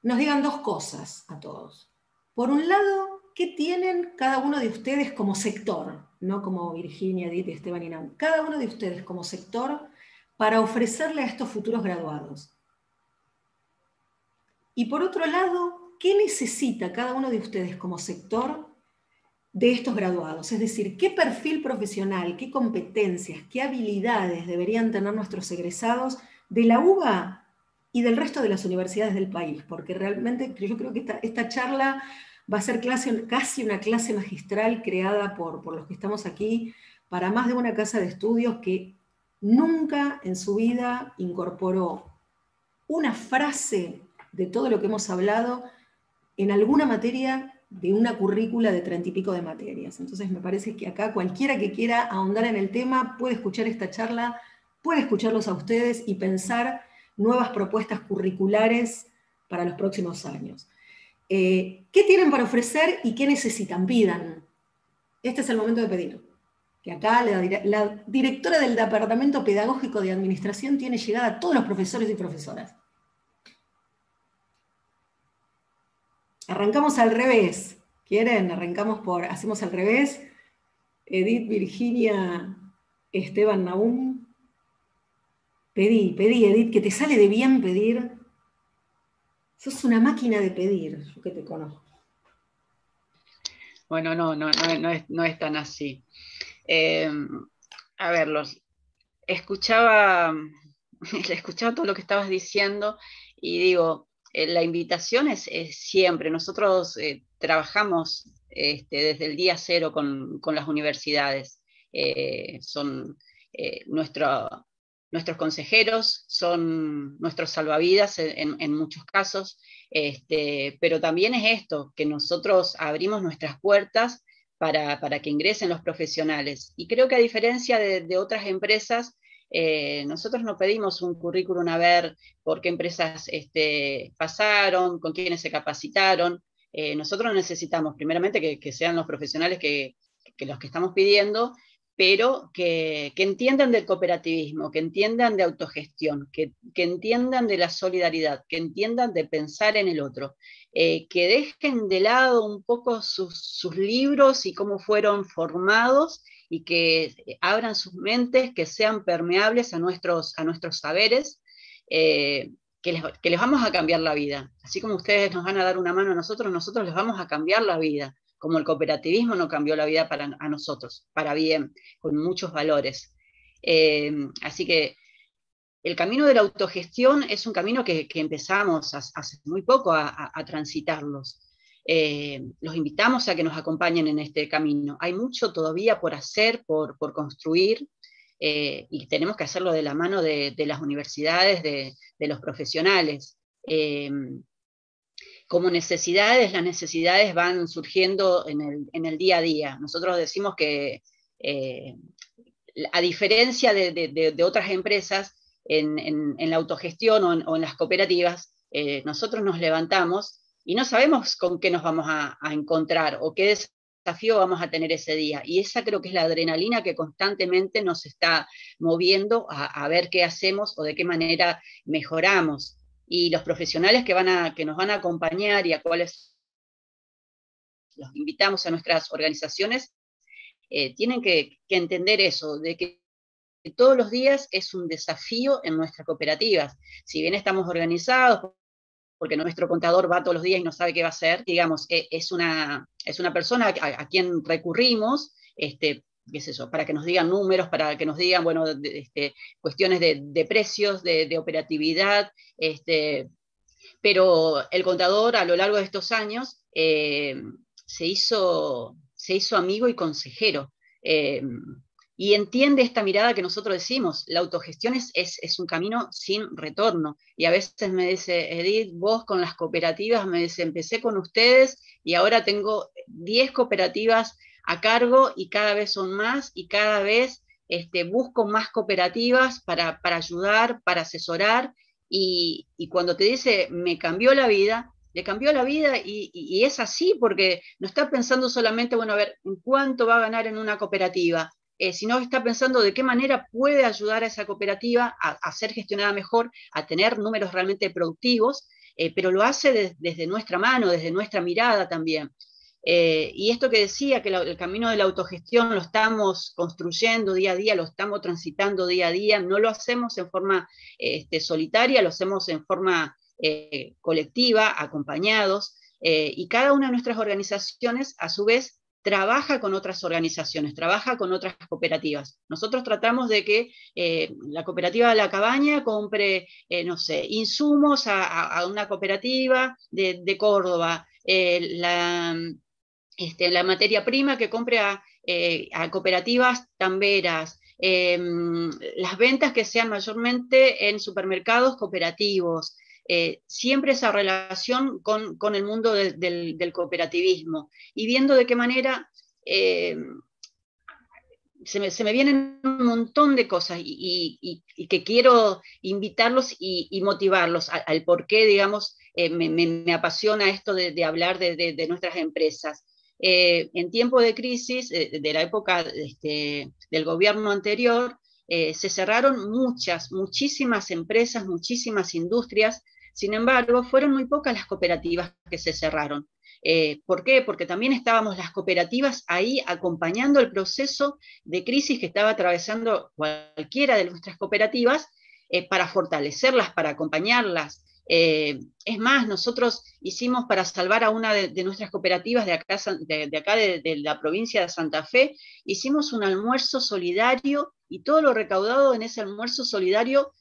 [SPEAKER 2] nos digan 2 cosas a todos. Por un lado, ¿qué tienen cada uno de ustedes como sector? No como Virginia, Edith, Esteban y Nahum. Cada uno de ustedes como sector para ofrecerle a estos futuros graduados. Y por otro lado, ¿qué necesita cada uno de ustedes como sector de estos graduados? Es decir, ¿qué perfil profesional, qué competencias, qué habilidades deberían tener nuestros egresados de la UBA y del resto de las universidades del país? Porque realmente yo creo que esta charla va a ser casi una clase magistral creada por los que estamos aquí, para más de una casa de estudios que nunca en su vida incorporó una frase de todo lo que hemos hablado en alguna materia de una currícula de 30 y pico de materias. Entonces me parece que acá cualquiera que quiera ahondar en el tema puede escuchar esta charla, puede escucharlos a ustedes y pensar nuevas propuestas curriculares para los próximos años. ¿Qué tienen para ofrecer y qué necesitan? Pidan. Este es el momento de pedir. Que acá la directora del Departamento Pedagógico de Administración tiene llegada a todos los profesores y profesoras. Arrancamos al revés. ¿Quieren? Hacemos al revés. Edith, Virginia, Esteban, Nahum. Pedí, Edith, que te sale de bien pedir. Sos una máquina de pedir, yo que te conozco.
[SPEAKER 6] Bueno, no es tan así. A ver, escuchaba todo lo que estabas diciendo y digo, la invitación es siempre. Nosotros trabajamos desde el día cero con las universidades. Son nuestros consejeros, son nuestros salvavidas en muchos casos, pero también es esto, que nosotros abrimos nuestras puertas para que ingresen los profesionales. Y creo que a diferencia de otras empresas, nosotros no pedimos un currículum a ver por qué empresas pasaron, con quiénes se capacitaron. Nosotros necesitamos primeramente que sean los profesionales que los que estamos pidiendo, pero que entiendan del cooperativismo, que entiendan de autogestión, que entiendan de la solidaridad, que entiendan de pensar en el otro, que dejen de lado un poco sus libros y cómo fueron formados, y que abran sus mentes, que sean permeables a nuestros saberes, que les vamos a cambiar la vida. Así como ustedes nos van a dar una mano a nosotros les vamos a cambiar la vida, como el cooperativismo nos cambió la vida a nosotros, para bien, con muchos valores. Así que el camino de la autogestión es un camino que empezamos hace muy poco a transitarlos. Los invitamos a que nos acompañen en este camino. Hay mucho todavía por hacer, por construir, y tenemos que hacerlo de la mano de las universidades, de los profesionales. Como necesidades, las necesidades van surgiendo en el día a día. Nosotros decimos que, a diferencia de otras empresas, en la autogestión o en las cooperativas, nosotros nos levantamos y no sabemos con qué nos vamos a encontrar o qué desafío vamos a tener ese día. Y esa creo que es la adrenalina que constantemente nos está moviendo a ver qué hacemos o de qué manera mejoramos. Y los profesionales que nos van a acompañar y a cuales los invitamos a nuestras organizaciones, tienen que entender eso, de que todos los días es un desafío en nuestras cooperativas. Si bien estamos organizados, porque nuestro contador va todos los días y no sabe qué va a hacer, digamos, es una persona a quien recurrimos, qué es eso, para que nos digan números, para que nos digan, bueno, cuestiones de precios, de operatividad, pero el contador a lo largo de estos años se hizo amigo y consejero, y entiende esta mirada que nosotros decimos, la autogestión es un camino sin retorno. Y a veces me dice, Edith, vos con las cooperativas, me dice, empecé con ustedes y ahora tengo 10 cooperativas a cargo y cada vez son más y cada vez busco más cooperativas para ayudar, para asesorar, y cuando te dice, me cambió la vida, le cambió la vida y es así, porque no está pensando solamente, bueno, a ver, ¿en cuánto va a ganar en una cooperativa? Sino que está pensando de qué manera puede ayudar a esa cooperativa a ser gestionada mejor, a tener números realmente productivos, pero lo hace desde nuestra mano, desde nuestra mirada también. Y esto que decía, que el camino de la autogestión lo estamos construyendo día a día, lo estamos transitando día a día, no lo hacemos en forma solitaria, lo hacemos en forma colectiva, acompañados, y cada una de nuestras organizaciones, a su vez, trabaja con otras organizaciones, trabaja con otras cooperativas. Nosotros tratamos de que la cooperativa de La Cabaña compre, no sé, insumos a una cooperativa de Córdoba, la materia prima que compre a cooperativas tamberas, las ventas que sean mayormente en supermercados cooperativos, siempre esa relación con el mundo del cooperativismo, y viendo de qué manera se me vienen un montón de cosas y que quiero invitarlos y motivarlos al por qué, digamos, me apasiona esto de hablar de nuestras empresas. En tiempo de crisis, de la época del gobierno anterior, se cerraron muchísimas empresas, muchísimas industrias. Sin embargo, fueron muy pocas las cooperativas que se cerraron. ¿Por qué? Porque también estábamos las cooperativas ahí acompañando el proceso de crisis que estaba atravesando cualquiera de nuestras cooperativas, para fortalecerlas, para acompañarlas. Es más, nosotros hicimos, para salvar a una de nuestras cooperativas de acá de la provincia de Santa Fe, hicimos un almuerzo solidario, y todo lo recaudado en ese almuerzo solidario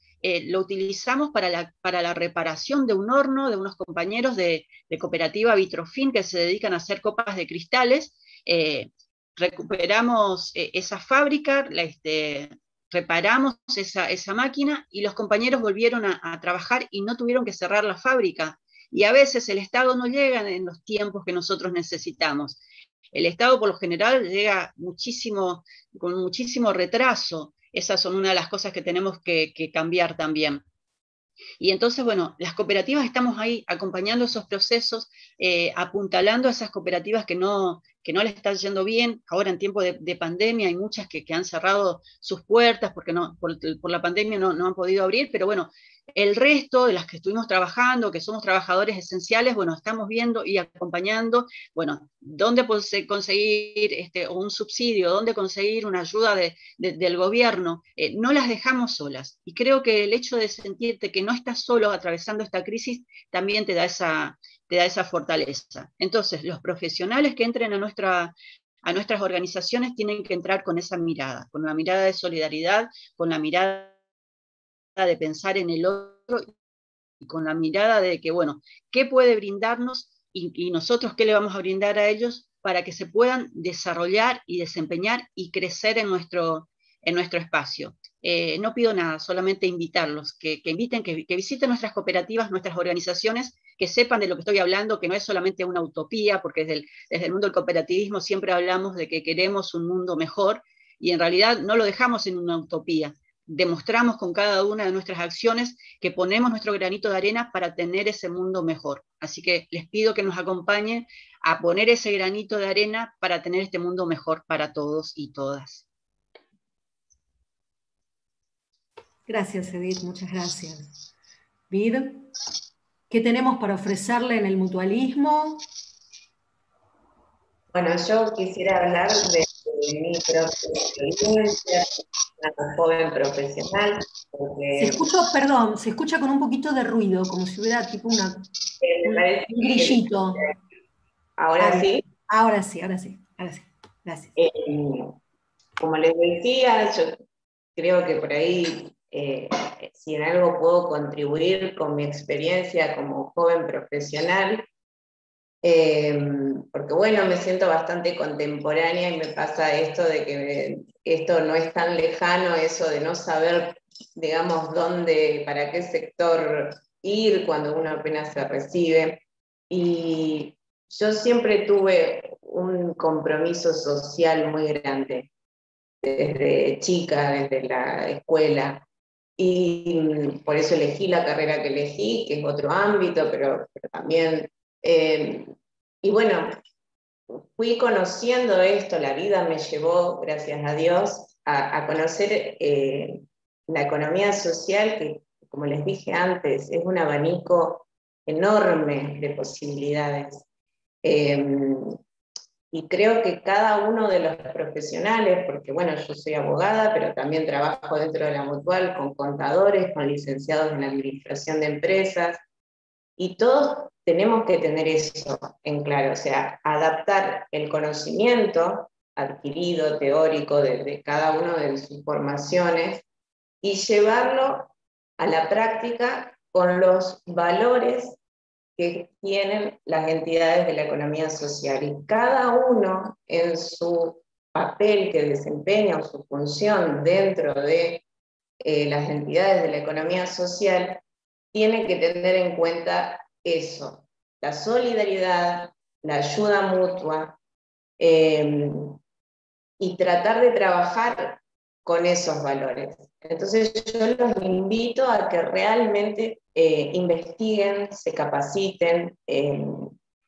[SPEAKER 6] lo utilizamos para la reparación de un horno de unos compañeros de cooperativa Vitrofin que se dedican a hacer copas de cristales. Recuperamos esa fábrica, reparamos esa máquina, y los compañeros volvieron a trabajar y no tuvieron que cerrar la fábrica. Y a veces el Estado no llega en los tiempos que nosotros necesitamos. El Estado por lo general llega con muchísimo retraso. Esas son una de las cosas que tenemos que cambiar también. Y entonces, bueno, las cooperativas estamos ahí acompañando esos procesos, apuntalando a esas cooperativas que no les está yendo bien. Ahora en tiempo de pandemia hay muchas que han cerrado sus puertas porque por la pandemia no han podido abrir, pero bueno, el resto de las que estuvimos trabajando, que somos trabajadores esenciales, bueno, estamos viendo y acompañando, bueno, dónde conseguir un subsidio, dónde conseguir una ayuda del gobierno. No las dejamos solas. Y creo que el hecho de sentirte que no estás solo atravesando esta crisis también te da esa fortaleza. Entonces, los profesionales que entren a nuestras organizaciones tienen que entrar con esa mirada, con la mirada de solidaridad, con la mirada de pensar en el otro, y con la mirada de que, bueno, ¿qué puede brindarnos y nosotros qué le vamos a brindar a ellos para que se puedan desarrollar y desempeñar y crecer en nuestro espacio? No pido nada, solamente invitarlos, que inviten, que visiten nuestras cooperativas, nuestras organizaciones, que sepan de lo que estoy hablando, que no es solamente una utopía, porque desde el mundo del cooperativismo siempre hablamos de que queremos un mundo mejor, y en realidad no lo dejamos en una utopía. Demostramos con cada una de nuestras acciones que ponemos nuestro granito de arena para tener ese mundo mejor. Así que les pido que nos acompañen a poner ese granito de arena para tener este mundo mejor para todos y todas.
[SPEAKER 2] Gracias, Edith, muchas gracias. Vid, ¿qué tenemos para ofrecerle en el mutualismo?
[SPEAKER 4] Bueno, yo quisiera hablar de mi propia experiencia como joven profesional.
[SPEAKER 2] Se escucha con un poquito de ruido, como si hubiera tipo un grillito.
[SPEAKER 4] ¿Ahora sí?
[SPEAKER 2] Ahora sí. Gracias.
[SPEAKER 4] Como les decía, yo creo que por ahí, si en algo puedo contribuir con mi experiencia como joven profesional, porque bueno, me siento bastante contemporánea y me pasa esto de que esto no es tan lejano, eso de no saber, digamos, para qué sector ir cuando uno apenas se recibe. Y yo siempre tuve un compromiso social muy grande, desde chica, desde la escuela. Y por eso elegí la carrera que elegí, que es otro ámbito, pero también... y bueno, fui conociendo esto, la vida me llevó, gracias a Dios, a conocer la economía social, que como les dije antes, es un abanico enorme de posibilidades. Y creo que cada uno de los profesionales, porque bueno, yo soy abogada, pero también trabajo dentro de la Mutual con contadores, con licenciados en administración de empresas, y todos tenemos que tener eso en claro, o sea, adaptar el conocimiento adquirido, teórico, de cada uno de sus formaciones, y llevarlo a la práctica con los valores que tienen las entidades de la economía social, y cada uno en su papel que desempeña o su función dentro de las entidades de la economía social tiene que tener en cuenta eso, la solidaridad, la ayuda mutua, y tratar de trabajar con esos valores. Entonces yo los invito a que realmente investiguen, se capaciten,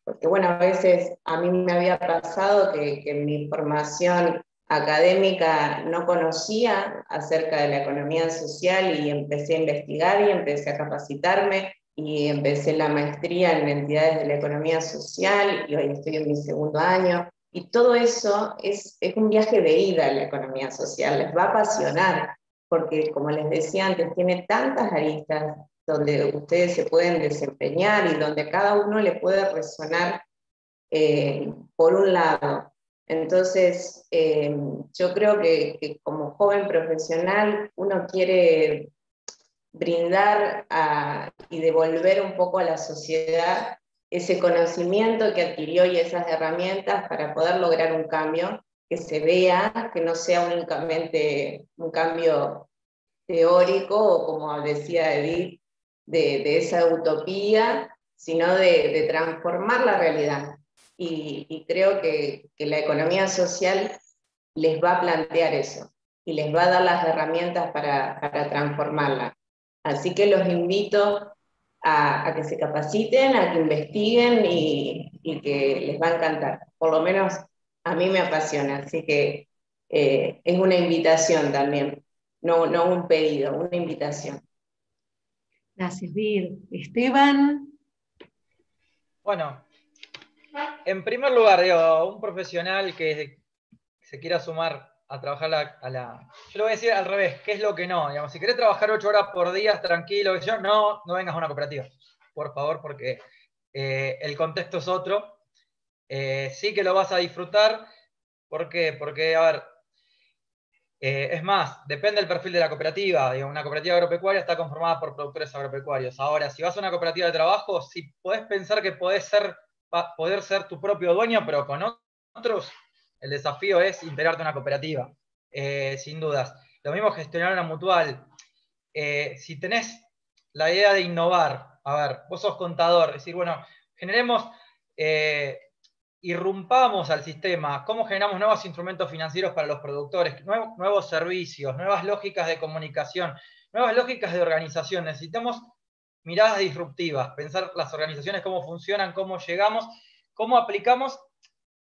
[SPEAKER 4] porque bueno, a veces a mí me había pasado que en mi formación académica no conocía acerca de la economía social y empecé a investigar y empecé a capacitarme y empecé la maestría en entidades de la economía social y hoy estoy en mi segundo año. Y todo eso es un viaje de ida a la economía social, les va a apasionar, porque como les decía antes, tiene tantas aristas donde ustedes se pueden desempeñar y donde cada uno le puede resonar por un lado. Entonces, yo creo que como joven profesional uno quiere brindar y devolver un poco a la sociedad ese conocimiento que adquirió y esas herramientas para poder lograr un cambio que se vea, que no sea únicamente un cambio teórico o como decía Edith, de esa utopía, sino de transformar la realidad. Y creo que la economía social les va a plantear eso y les va a dar las herramientas para transformarla. Así que los invito a que se capaciten, a que investiguen y que les va a encantar. Por lo menos a mí me apasiona, así que es una invitación también, no un pedido, una invitación.
[SPEAKER 2] Gracias, Vir. Esteban.
[SPEAKER 5] Bueno, en primer lugar, digo, un profesional que se quiera sumar a trabajar yo lo voy a decir al revés, ¿qué es lo que no? Digamos, si querés trabajar 8 horas por día tranquilo, no vengas a una cooperativa, por favor, porque el contexto es otro. Sí que lo vas a disfrutar. ¿Por qué? Porque, a ver, es más, depende del perfil de la cooperativa. Digo, una cooperativa agropecuaria está conformada por productores agropecuarios. Ahora, si vas a una cooperativa de trabajo, si podés pensar que poder ser tu propio dueño, pero con otros, el desafío es integrarte en una cooperativa, sin dudas. Lo mismo gestionar una mutual. Si tenés la idea de innovar, a ver, vos sos contador, decir, bueno, generemos, irrumpamos al sistema, cómo generamos nuevos instrumentos financieros para los productores, nuevos servicios, nuevas lógicas de comunicación, nuevas lógicas de organización. Necesitamos miradas disruptivas, pensar las organizaciones, cómo funcionan, cómo llegamos, cómo aplicamos,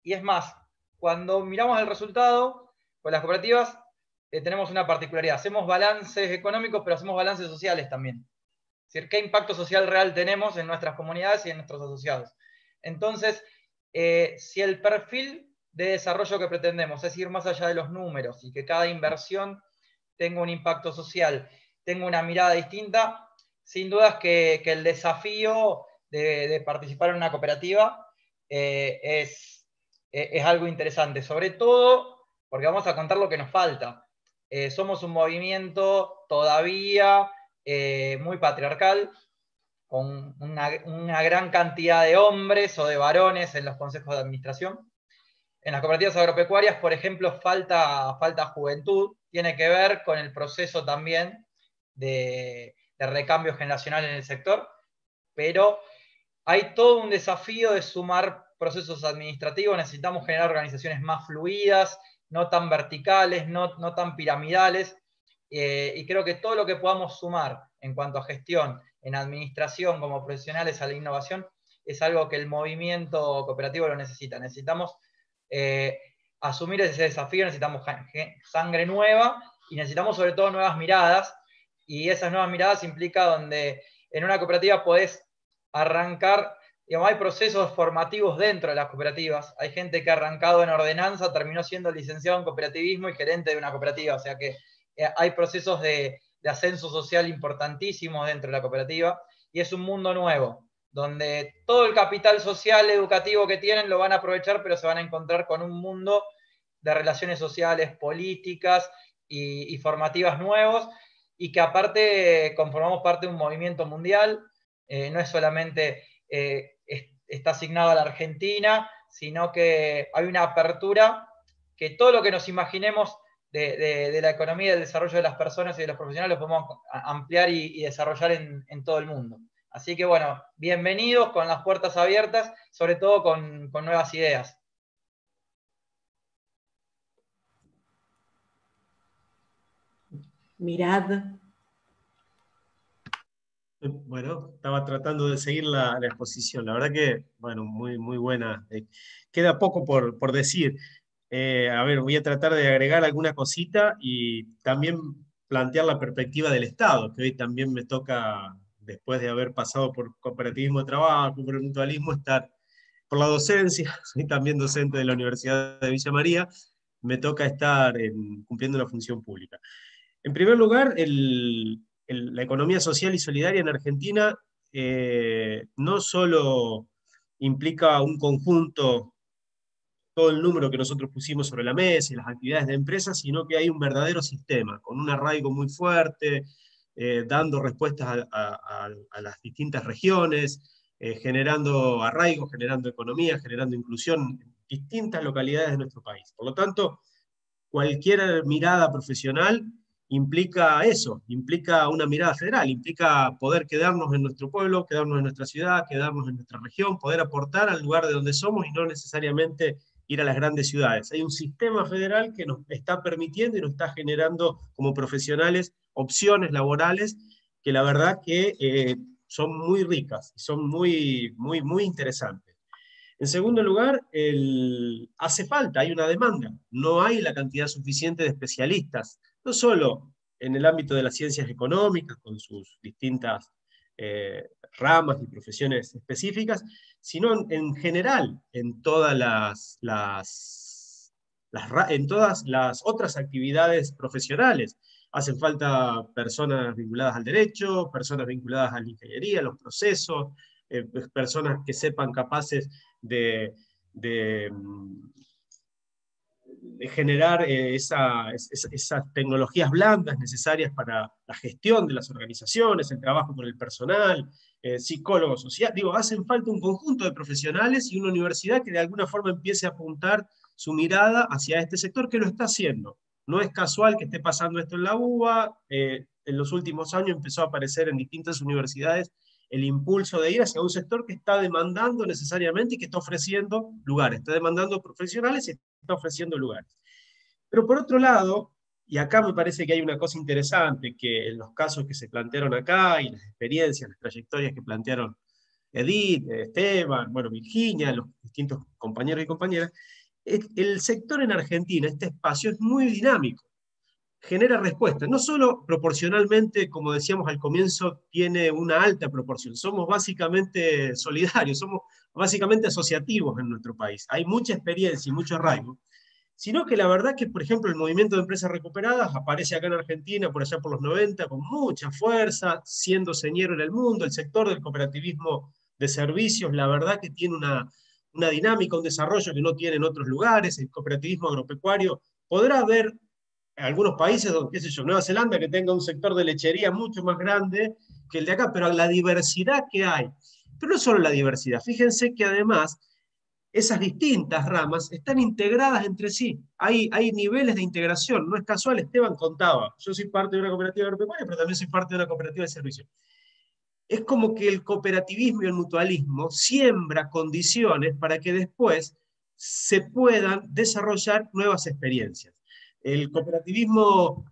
[SPEAKER 5] y es más, cuando miramos el resultado, con las cooperativas tenemos una particularidad, hacemos balances económicos, pero hacemos balances sociales también. Es decir, qué impacto social real tenemos en nuestras comunidades y en nuestros asociados. Entonces, si el perfil de desarrollo que pretendemos es ir más allá de los números y que cada inversión tenga un impacto social, tenga una mirada distinta, sin dudas que el desafío de participar en una cooperativa es algo interesante, sobre todo porque vamos a contar lo que nos falta. Somos un movimiento todavía muy patriarcal, con una gran cantidad de hombres o de varones en los consejos de administración. En las cooperativas agropecuarias, por ejemplo, falta juventud, tiene que ver con el proceso también de recambio generacional en el sector, pero hay todo un desafío de sumar procesos administrativos, necesitamos generar organizaciones más fluidas, no tan verticales, no tan piramidales, y creo que todo lo que podamos sumar en cuanto a gestión, en administración, como profesionales a la innovación, es algo que el movimiento cooperativo lo necesita. Necesitamos asumir ese desafío, necesitamos sangre nueva y necesitamos sobre todo nuevas miradas, y esas nuevas miradas implica donde en una cooperativa podés arrancar, digamos, hay procesos formativos dentro de las cooperativas, hay gente que ha arrancado en ordenanza, terminó siendo licenciado en cooperativismo y gerente de una cooperativa, o sea que hay procesos de ascenso social importantísimos dentro de la cooperativa, y es un mundo nuevo, donde todo el capital social, educativo que tienen lo van a aprovechar, pero se van a encontrar con un mundo de relaciones sociales, políticas y formativas nuevos, y que aparte conformamos parte de un movimiento mundial, no es solamente está asignado a la Argentina, sino que hay una apertura que todo lo que nos imaginemos de la economía y del desarrollo de las personas y de los profesionales lo podemos ampliar y desarrollar en todo el mundo. Así que bueno, bienvenidos con las puertas abiertas, sobre todo con nuevas ideas.
[SPEAKER 2] Mirad.
[SPEAKER 3] Bueno, estaba tratando de seguir la exposición. La verdad que, bueno, muy, muy buena. Queda poco por decir. A ver, voy a tratar de agregar alguna cosita y también plantear la perspectiva del Estado, que hoy también me toca, después de haber pasado por cooperativismo de trabajo, por el mutualismo, estar por la docencia. Soy también docente de la Universidad de Villa María, me toca estar cumpliendo la función pública. En primer lugar, la economía social y solidaria en Argentina no solo implica un conjunto, todo el número que nosotros pusimos sobre la mesa y las actividades de empresas, sino que hay un verdadero sistema, con un arraigo muy fuerte, dando respuestas a las distintas regiones, generando arraigo, generando economía, generando inclusión en distintas localidades de nuestro país. Por lo tanto, cualquier mirada profesional implica eso, implica una mirada federal, implica poder quedarnos en nuestro pueblo, quedarnos en nuestra ciudad, quedarnos en nuestra región, poder aportar al lugar de donde somos y no necesariamente ir a las grandes ciudades. Hay un sistema federal que nos está permitiendo y nos está generando como profesionales opciones laborales que la verdad que son muy ricas, son muy, muy, muy interesantes. En segundo lugar, hace falta, hay una demanda, no hay la cantidad suficiente de especialistas, no solo en el ámbito de las ciencias económicas, con sus distintas ramas y profesiones específicas, sino en general en todas en todas las otras actividades profesionales. Hacen falta personas vinculadas al derecho, personas vinculadas a la ingeniería, a los procesos, personas que sepan capaces de generar esas tecnologías blandas necesarias para la gestión de las organizaciones, el trabajo con el personal, psicólogos sociales. Digo, hacen falta un conjunto de profesionales y una universidad que de alguna forma empiece a apuntar su mirada hacia este sector que lo está haciendo. No es casual que esté pasando esto en la UBA, en los últimos años empezó a aparecer en distintas universidades el impulso de ir hacia un sector que está demandando necesariamente y que está ofreciendo lugares, está demandando profesionales y está ofreciendo lugares. Pero por otro lado, y acá me parece que hay una cosa interesante, que en los casos que se plantearon acá, y las experiencias, las trayectorias que plantearon Edith, Esteban, bueno, Virginia, los distintos compañeros y compañeras, el sector en Argentina, este espacio es muy dinámico, genera respuesta, no solo proporcionalmente, como decíamos al comienzo, tiene una alta proporción, somos básicamente solidarios, somos básicamente asociativos en nuestro país, hay mucha experiencia y mucho arraigo, sino que la verdad que, por ejemplo, el movimiento de empresas recuperadas aparece acá en Argentina por allá por los 90 con mucha fuerza, siendo señero en el mundo, el sector del cooperativismo de servicios, la verdad que tiene una dinámica, un desarrollo que no tiene en otros lugares, el cooperativismo agropecuario podrá haber algunos países, qué sé yo, Nueva Zelanda, que tenga un sector de lechería mucho más grande que el de acá, pero la diversidad que hay, pero no solo la diversidad, fíjense que además esas distintas ramas están integradas entre sí, hay niveles de integración, no es casual, Esteban contaba, yo soy parte de una cooperativa agropecuaria, pero también soy parte de una cooperativa de servicios. Es como que el cooperativismo y el mutualismo siembra condiciones para que después se puedan desarrollar nuevas experiencias. El cooperativismo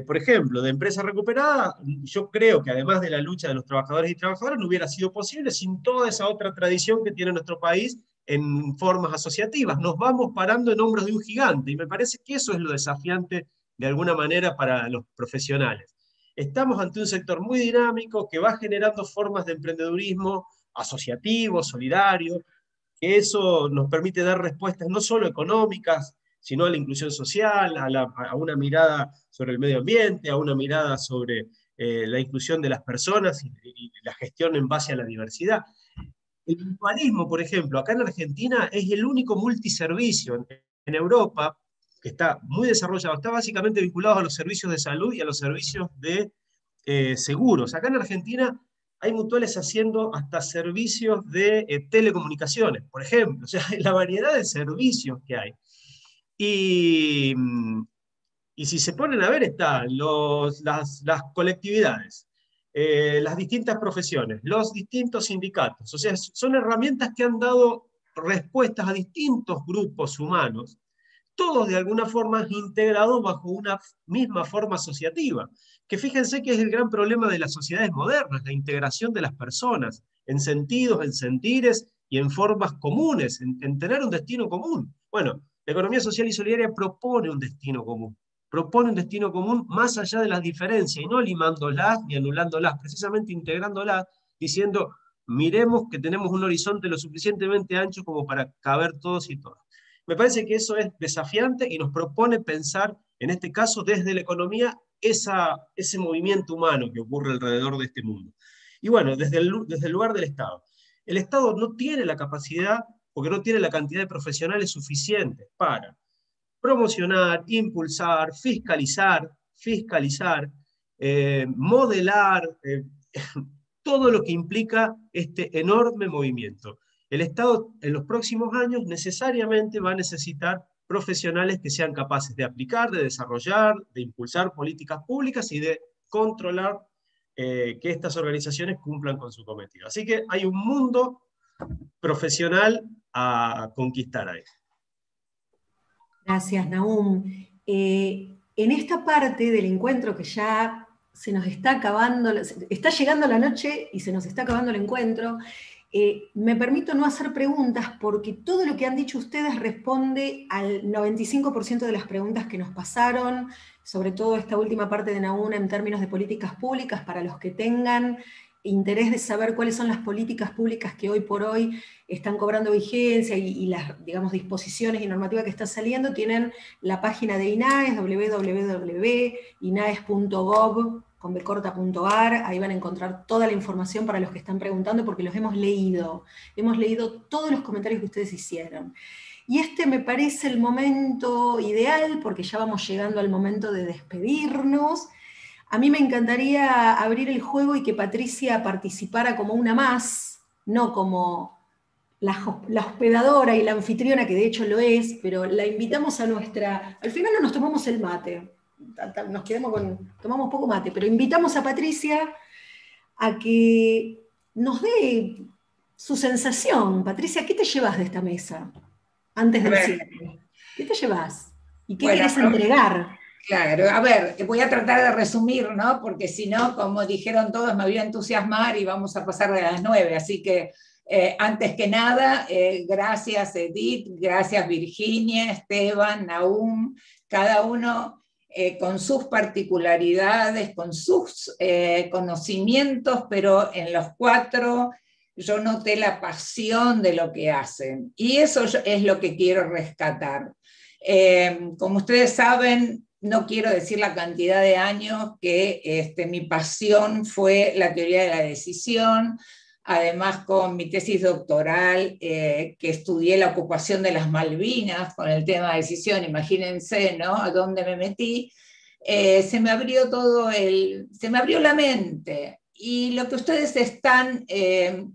[SPEAKER 3] por ejemplo, de empresa recuperada, yo creo que además de la lucha de los trabajadores y trabajadoras, no hubiera sido posible sin toda esa otra tradición que tiene nuestro país en formas asociativas. Nos vamos parando en hombros de un gigante, y me parece que eso es lo desafiante de alguna manera para los profesionales. Estamos ante un sector muy dinámico que va generando formas de emprendedurismo asociativo, solidario, que eso nos permite dar respuestas no solo económicas, sino a la inclusión social, a una mirada sobre el medio ambiente, a una mirada sobre la inclusión de las personas y la gestión en base a la diversidad. El mutualismo, por ejemplo, acá en Argentina es el único multiservicio en Europa que está muy desarrollado, está básicamente vinculado a los servicios de salud y a los servicios de seguros. Acá en Argentina hay mutuales haciendo hasta servicios de telecomunicaciones, por ejemplo, o sea, la variedad de servicios que hay. Y Y si se ponen a ver, están las colectividades, las distintas profesiones, los distintos sindicatos. O sea, son herramientas que han dado respuestas a distintos grupos humanos, todos de alguna forma integrados bajo una misma forma asociativa. Que fíjense que es el gran problema de las sociedades modernas, la integración de las personas en sentidos, en sentires y en formas comunes, en tener un destino común. Bueno, la economía social y solidaria propone un destino común. Propone un destino común más allá de las diferencias, y no limándolas ni anulándolas, precisamente integrándolas, diciendo, miremos que tenemos un horizonte lo suficientemente ancho como para caber todos y todas. Me parece que eso es desafiante y nos propone pensar, en este caso, desde la economía, ese movimiento humano que ocurre alrededor de este mundo. Y bueno, desde el lugar del Estado. El Estado no tiene la capacidad, porque no tiene la cantidad de profesionales suficientes para promocionar, impulsar, fiscalizar, modelar, todo lo que implica este enorme movimiento. El Estado en los próximos años necesariamente va a necesitar profesionales que sean capaces de aplicar, de desarrollar, de impulsar políticas públicas y de controlar que estas organizaciones cumplan con su cometido. Así que hay un mundo profesional a conquistar ahí.
[SPEAKER 2] Gracias, Nahum. En esta parte del encuentro que ya se nos está acabando, está llegando la noche y se nos está acabando el encuentro, me permito no hacer preguntas porque todo lo que han dicho ustedes responde al 95% de las preguntas que nos pasaron, sobre todo esta última parte de Nahum en términos de políticas públicas, para los que tengan interés de saber cuáles son las políticas públicas que hoy por hoy están cobrando vigencia y las, digamos, disposiciones y normativa que está saliendo, tienen la página de INAES, www.inaes.gov.ar, ahí van a encontrar toda la información para los que están preguntando, porque los hemos leído todos los comentarios que ustedes hicieron. Y este me parece el momento ideal, porque ya vamos llegando al momento de despedirnos. A mí me encantaría abrir el juego y que Patricia participara como una más, no como la hospedadora y la anfitriona, que de hecho lo es, pero la invitamos a nuestra... Al final no nos tomamos el mate, nos quedamos tomamos poco mate, pero invitamos a Patricia a que nos dé su sensación. Patricia, ¿qué te llevas de esta mesa antes del cierre? ¿Qué te llevas? ¿Y qué querés entregar?
[SPEAKER 1] Claro, a ver, voy a tratar de resumir, ¿no? Porque si no, como dijeron todos, me voy a entusiasmar y vamos a pasar de las 9. Así que, antes que nada, gracias Edith, gracias Virginia, Esteban, Nahum, cada uno con sus particularidades, con sus conocimientos, pero en los cuatro yo noté la pasión de lo que hacen. Y eso es lo que quiero rescatar. Como ustedes saben, no quiero decir la cantidad de años que mi pasión fue la teoría de la decisión, además con mi tesis doctoral, que estudié la ocupación de las Malvinas con el tema de decisión, imagínense, ¿no?, a dónde me metí, se me abrió la mente, y lo que ustedes están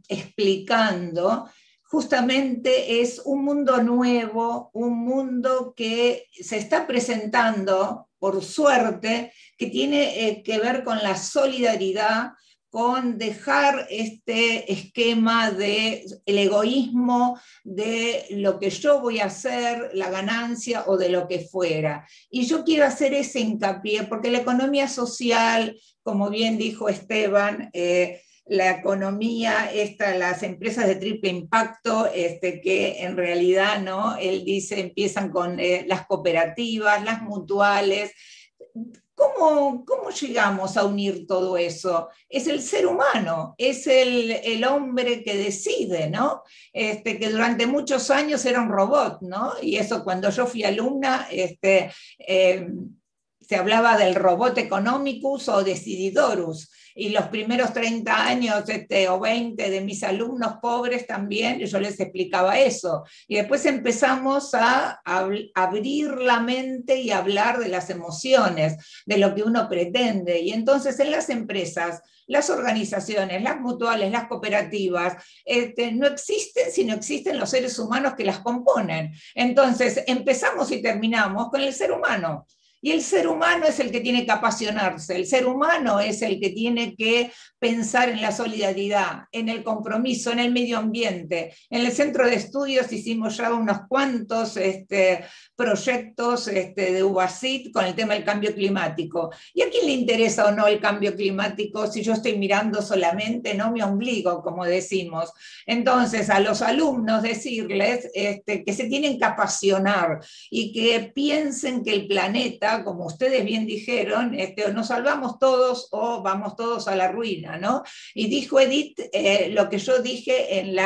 [SPEAKER 1] explicando justamente es un mundo nuevo, un mundo que se está presentando, por suerte, que tiene que ver con la solidaridad, con dejar este esquema del egoísmo, de lo que yo voy a hacer, la ganancia o de lo que fuera. Y yo quiero hacer ese hincapié, porque la economía social, como bien dijo Esteban, la economía, las empresas de triple impacto, que en realidad, ¿no?, él dice, empiezan con las cooperativas, las mutuales. ¿Cómo llegamos a unir todo eso? Es el ser humano, es el hombre que decide, ¿no? Que durante muchos años era un robot, ¿no? Y eso, cuando yo fui alumna, se hablaba del robot economicus o decididorus, y los primeros 30 años o 20 de mis alumnos pobres también, yo les explicaba eso, y después empezamos a abrir la mente y hablar de las emociones, de lo que uno pretende, y entonces en las empresas, las organizaciones, las mutuales, las cooperativas, no existen si no existen los seres humanos que las componen. Entonces empezamos y terminamos con el ser humano. Y el ser humano es el que tiene que apasionarse, el ser humano es el que tiene que pensar en la solidaridad, en el compromiso, en el medio ambiente. En el centro de estudios hicimos ya unos cuantos proyectos de UBASIT con el tema del cambio climático. ¿Y a quién le interesa o no el cambio climático si yo estoy mirando solamente, no mi ombligo, como decimos? Entonces, a los alumnos decirles que se tienen que apasionar y que piensen que el planeta, como ustedes bien dijeron, nos salvamos todos o vamos todos a la ruina, ¿no? Y dijo Edith lo que yo dije en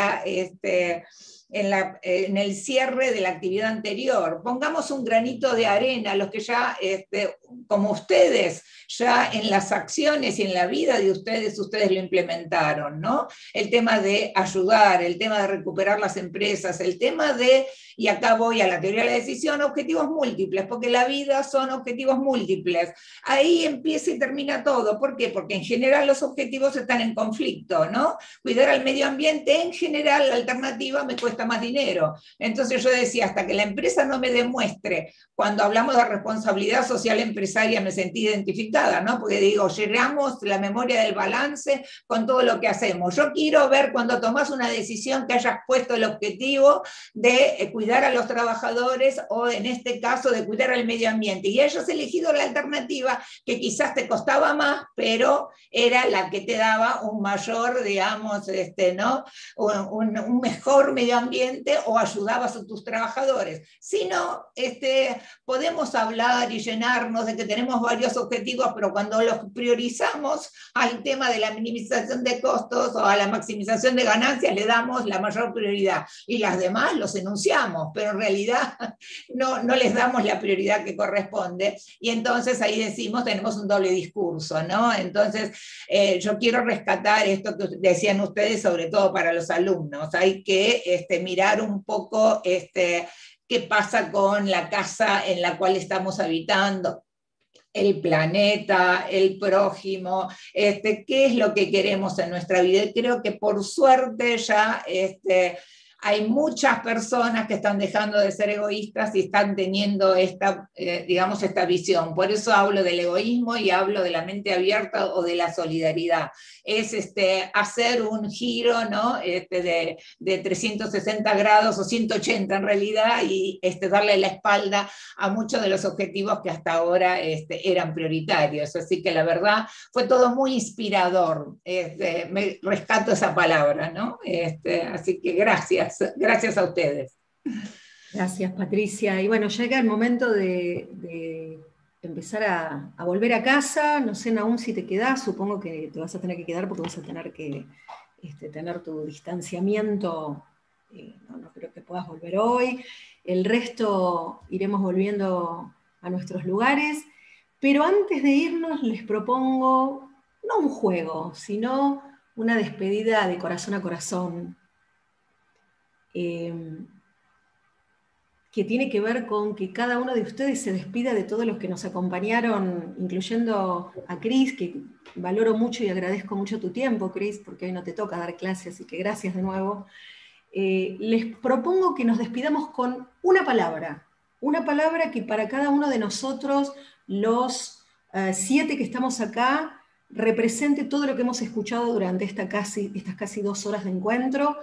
[SPEAKER 1] el cierre de la actividad anterior. Pongamos un granito de arena, los que ya, como ustedes, ya en las acciones y en la vida de ustedes lo implementaron, ¿no? El tema de ayudar, el tema de recuperar las empresas, el tema de, y acá voy a la teoría de la decisión, objetivos múltiples, porque la vida son objetivos múltiples. Ahí empieza y termina todo. ¿Por qué? Porque en general los objetivos están en conflicto, ¿no? Cuidar al medio ambiente, en general, la alternativa me cuesta más dinero. Entonces yo decía, hasta que la empresa no me demuestre, cuando hablamos de responsabilidad social empresaria me sentí identificada, ¿no? Porque digo, llegamos la memoria del balance con todo lo que hacemos. Yo quiero ver cuando tomás una decisión que hayas puesto el objetivo de cuidar a los trabajadores o en este caso de cuidar al medio ambiente y hayas elegido la alternativa que quizás te costaba más, pero era la que te daba un mayor, digamos, ¿no? un mejor medio ambiente o ayudabas a tus trabajadores. Si no, podemos hablar y llenarnos de que tenemos varios objetivos, pero cuando los priorizamos al tema de la minimización de costos o a la maximización de ganancias, le damos la mayor prioridad. Y las demás los enunciamos, pero en realidad no les damos la prioridad que corresponde. Y entonces ahí decimos, tenemos un doble discurso, ¿no? Entonces, yo quiero rescatar esto que decían ustedes, sobre todo para los alumnos. Hay que mirar un poco qué pasa con la casa en la cual estamos habitando, el planeta, el prójimo, qué es lo que queremos en nuestra vida. Y creo que por suerte ya hay muchas personas que están dejando de ser egoístas y están teniendo digamos, esta visión. Por eso hablo del egoísmo y hablo de la mente abierta o de la solidaridad. Es hacer un giro, ¿no? de 360 grados o 180 en realidad y darle la espalda a muchos de los objetivos que hasta ahora eran prioritarios. Así que la verdad fue todo muy inspirador. Me rescato esa palabra, ¿no? Así que gracias a ustedes.
[SPEAKER 2] Gracias, Patricia. Y bueno, llega el momento de empezar a volver a casa. No sé aún si te quedás, supongo que te vas a tener que quedar porque vas a tener que tener tu distanciamiento. No creo que puedas volver hoy. El resto iremos volviendo a nuestros lugares. Pero antes de irnos les propongo, no un juego, sino una despedida de corazón a corazón. Que tiene que ver con que cada uno de ustedes se despida de todos los que nos acompañaron, incluyendo a Cris, que valoro mucho y agradezco mucho tu tiempo, Cris, porque hoy no te toca dar clases, así que gracias de nuevo. Les propongo que nos despidamos con una palabra que para cada uno de nosotros, los 7 que estamos acá, represente todo lo que hemos escuchado durante estas casi 2 horas de encuentro,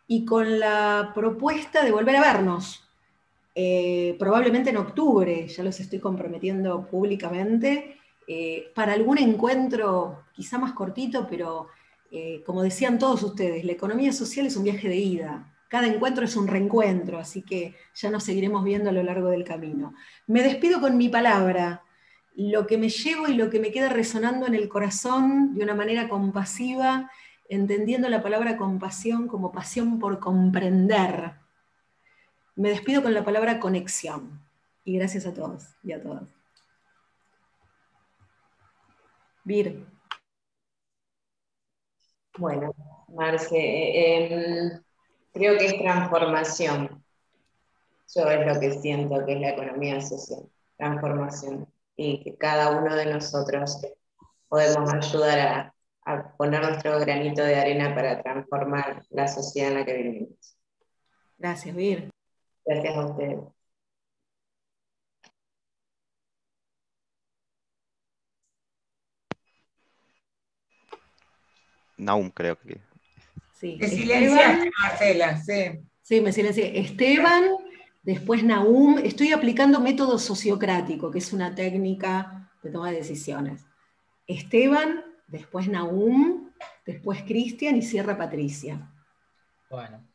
[SPEAKER 2] y con la propuesta de volver a vernos. Probablemente en octubre, ya los estoy comprometiendo públicamente, para algún encuentro quizá más cortito, pero como decían todos ustedes, la economía social es un viaje de ida. Cada encuentro es un reencuentro, así que ya nos seguiremos viendo a lo largo del camino. Me despido con mi palabra, lo que me llevo y lo que me queda resonando en el corazón de una manera compasiva, entendiendo la palabra compasión como pasión por comprender. Me despido con la palabra conexión. Y gracias a todos y a todas. Vir.
[SPEAKER 4] Bueno, Marce, creo que es transformación. Yo es lo que siento que es la economía social, transformación. Y que cada uno de nosotros podemos ayudar a poner nuestro granito de arena para transformar la sociedad en la que vivimos.
[SPEAKER 2] Gracias, Vir.
[SPEAKER 4] Gracias a ustedes.
[SPEAKER 7] Naum, creo que.
[SPEAKER 2] Sí,
[SPEAKER 1] Te silenciaste, Marcela, sí.
[SPEAKER 2] Sí, me silencié. Esteban, después Nahum. Estoy aplicando método sociocrático, que es una técnica de toma de decisiones. Esteban, después Nahum, después Cristian y cierra Patricia.
[SPEAKER 5] Bueno.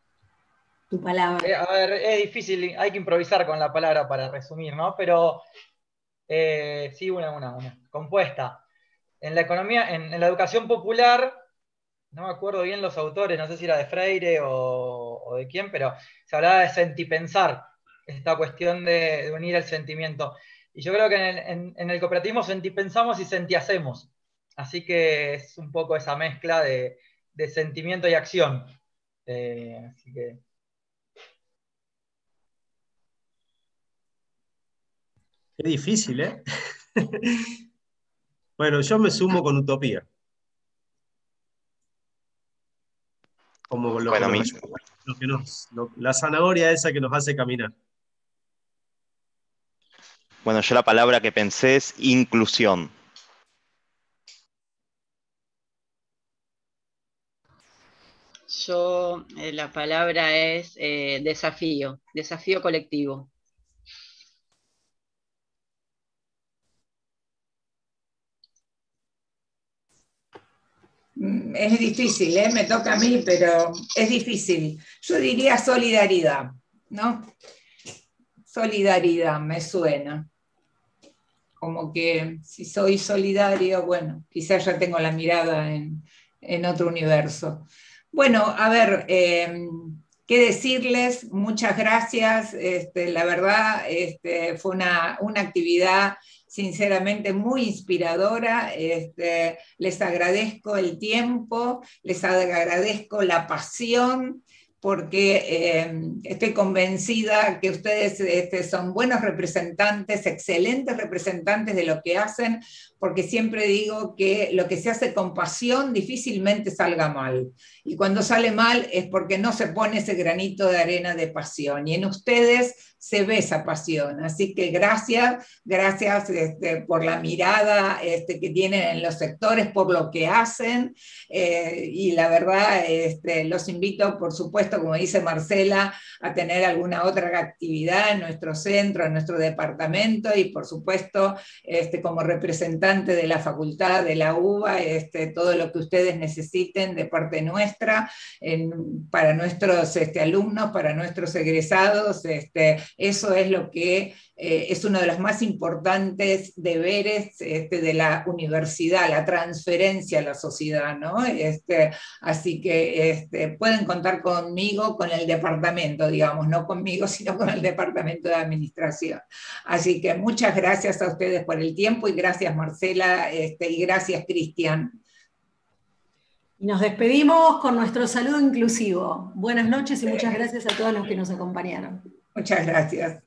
[SPEAKER 2] Tu palabra.
[SPEAKER 5] A ver, es difícil, hay que improvisar con la palabra para resumir, ¿no? Pero sí, una. Compuesta. En la economía, en la educación popular, no me acuerdo bien los autores, no sé si era de Freire o de quién, pero se hablaba de sentipensar, esta cuestión de unir el sentimiento. Y yo creo que en el cooperativismo sentipensamos y sentihacemos. Así que es un poco esa mezcla de sentimiento y acción. Así que...
[SPEAKER 3] Es difícil, ¿eh? Bueno, yo me sumo con utopía. Como lo
[SPEAKER 7] Bueno,
[SPEAKER 3] la zanahoria esa que nos hace caminar.
[SPEAKER 7] bueno, yo la palabra que pensé es inclusión.
[SPEAKER 6] Yo, la palabra es desafío, desafío colectivo.
[SPEAKER 1] Es difícil, ¿eh? Me toca a mí, pero es difícil. Yo diría solidaridad, ¿no? Solidaridad, me suena. Como que si soy solidario, bueno, quizás ya tengo la mirada en otro universo. Bueno, a ver, qué decirles, muchas gracias. La verdad, fue una actividad sinceramente muy inspiradora. Les agradezco el tiempo, les agradezco la pasión, porque estoy convencida que ustedes son buenos representantes, excelentes representantes de lo que hacen, porque siempre digo que lo que se hace con pasión difícilmente salga mal. Y cuando sale mal es porque no se pone ese granito de arena de pasión. Y en ustedes se ve esa pasión. Así que gracias por la mirada que tienen en los sectores, por lo que hacen. Y la verdad, los invito, por supuesto, como dice Marcela, a tener alguna otra actividad en nuestro centro, en nuestro departamento, y por supuesto, como representante de la facultad de la UBA, todo lo que ustedes necesiten de parte nuestra, para nuestros alumnos, para nuestros egresados, eso es lo que es uno de los más importantes deberes de la universidad, la transferencia a la sociedad, ¿no? Así que pueden contar conmigo, con el departamento, digamos, no conmigo, sino con el departamento de administración. Así que muchas gracias a ustedes por el tiempo, y gracias Marcela, y gracias Cristian.
[SPEAKER 2] Y nos despedimos con nuestro saludo inclusivo. Buenas noches y muchas gracias a todos los que nos acompañaron.
[SPEAKER 1] Muchas gracias.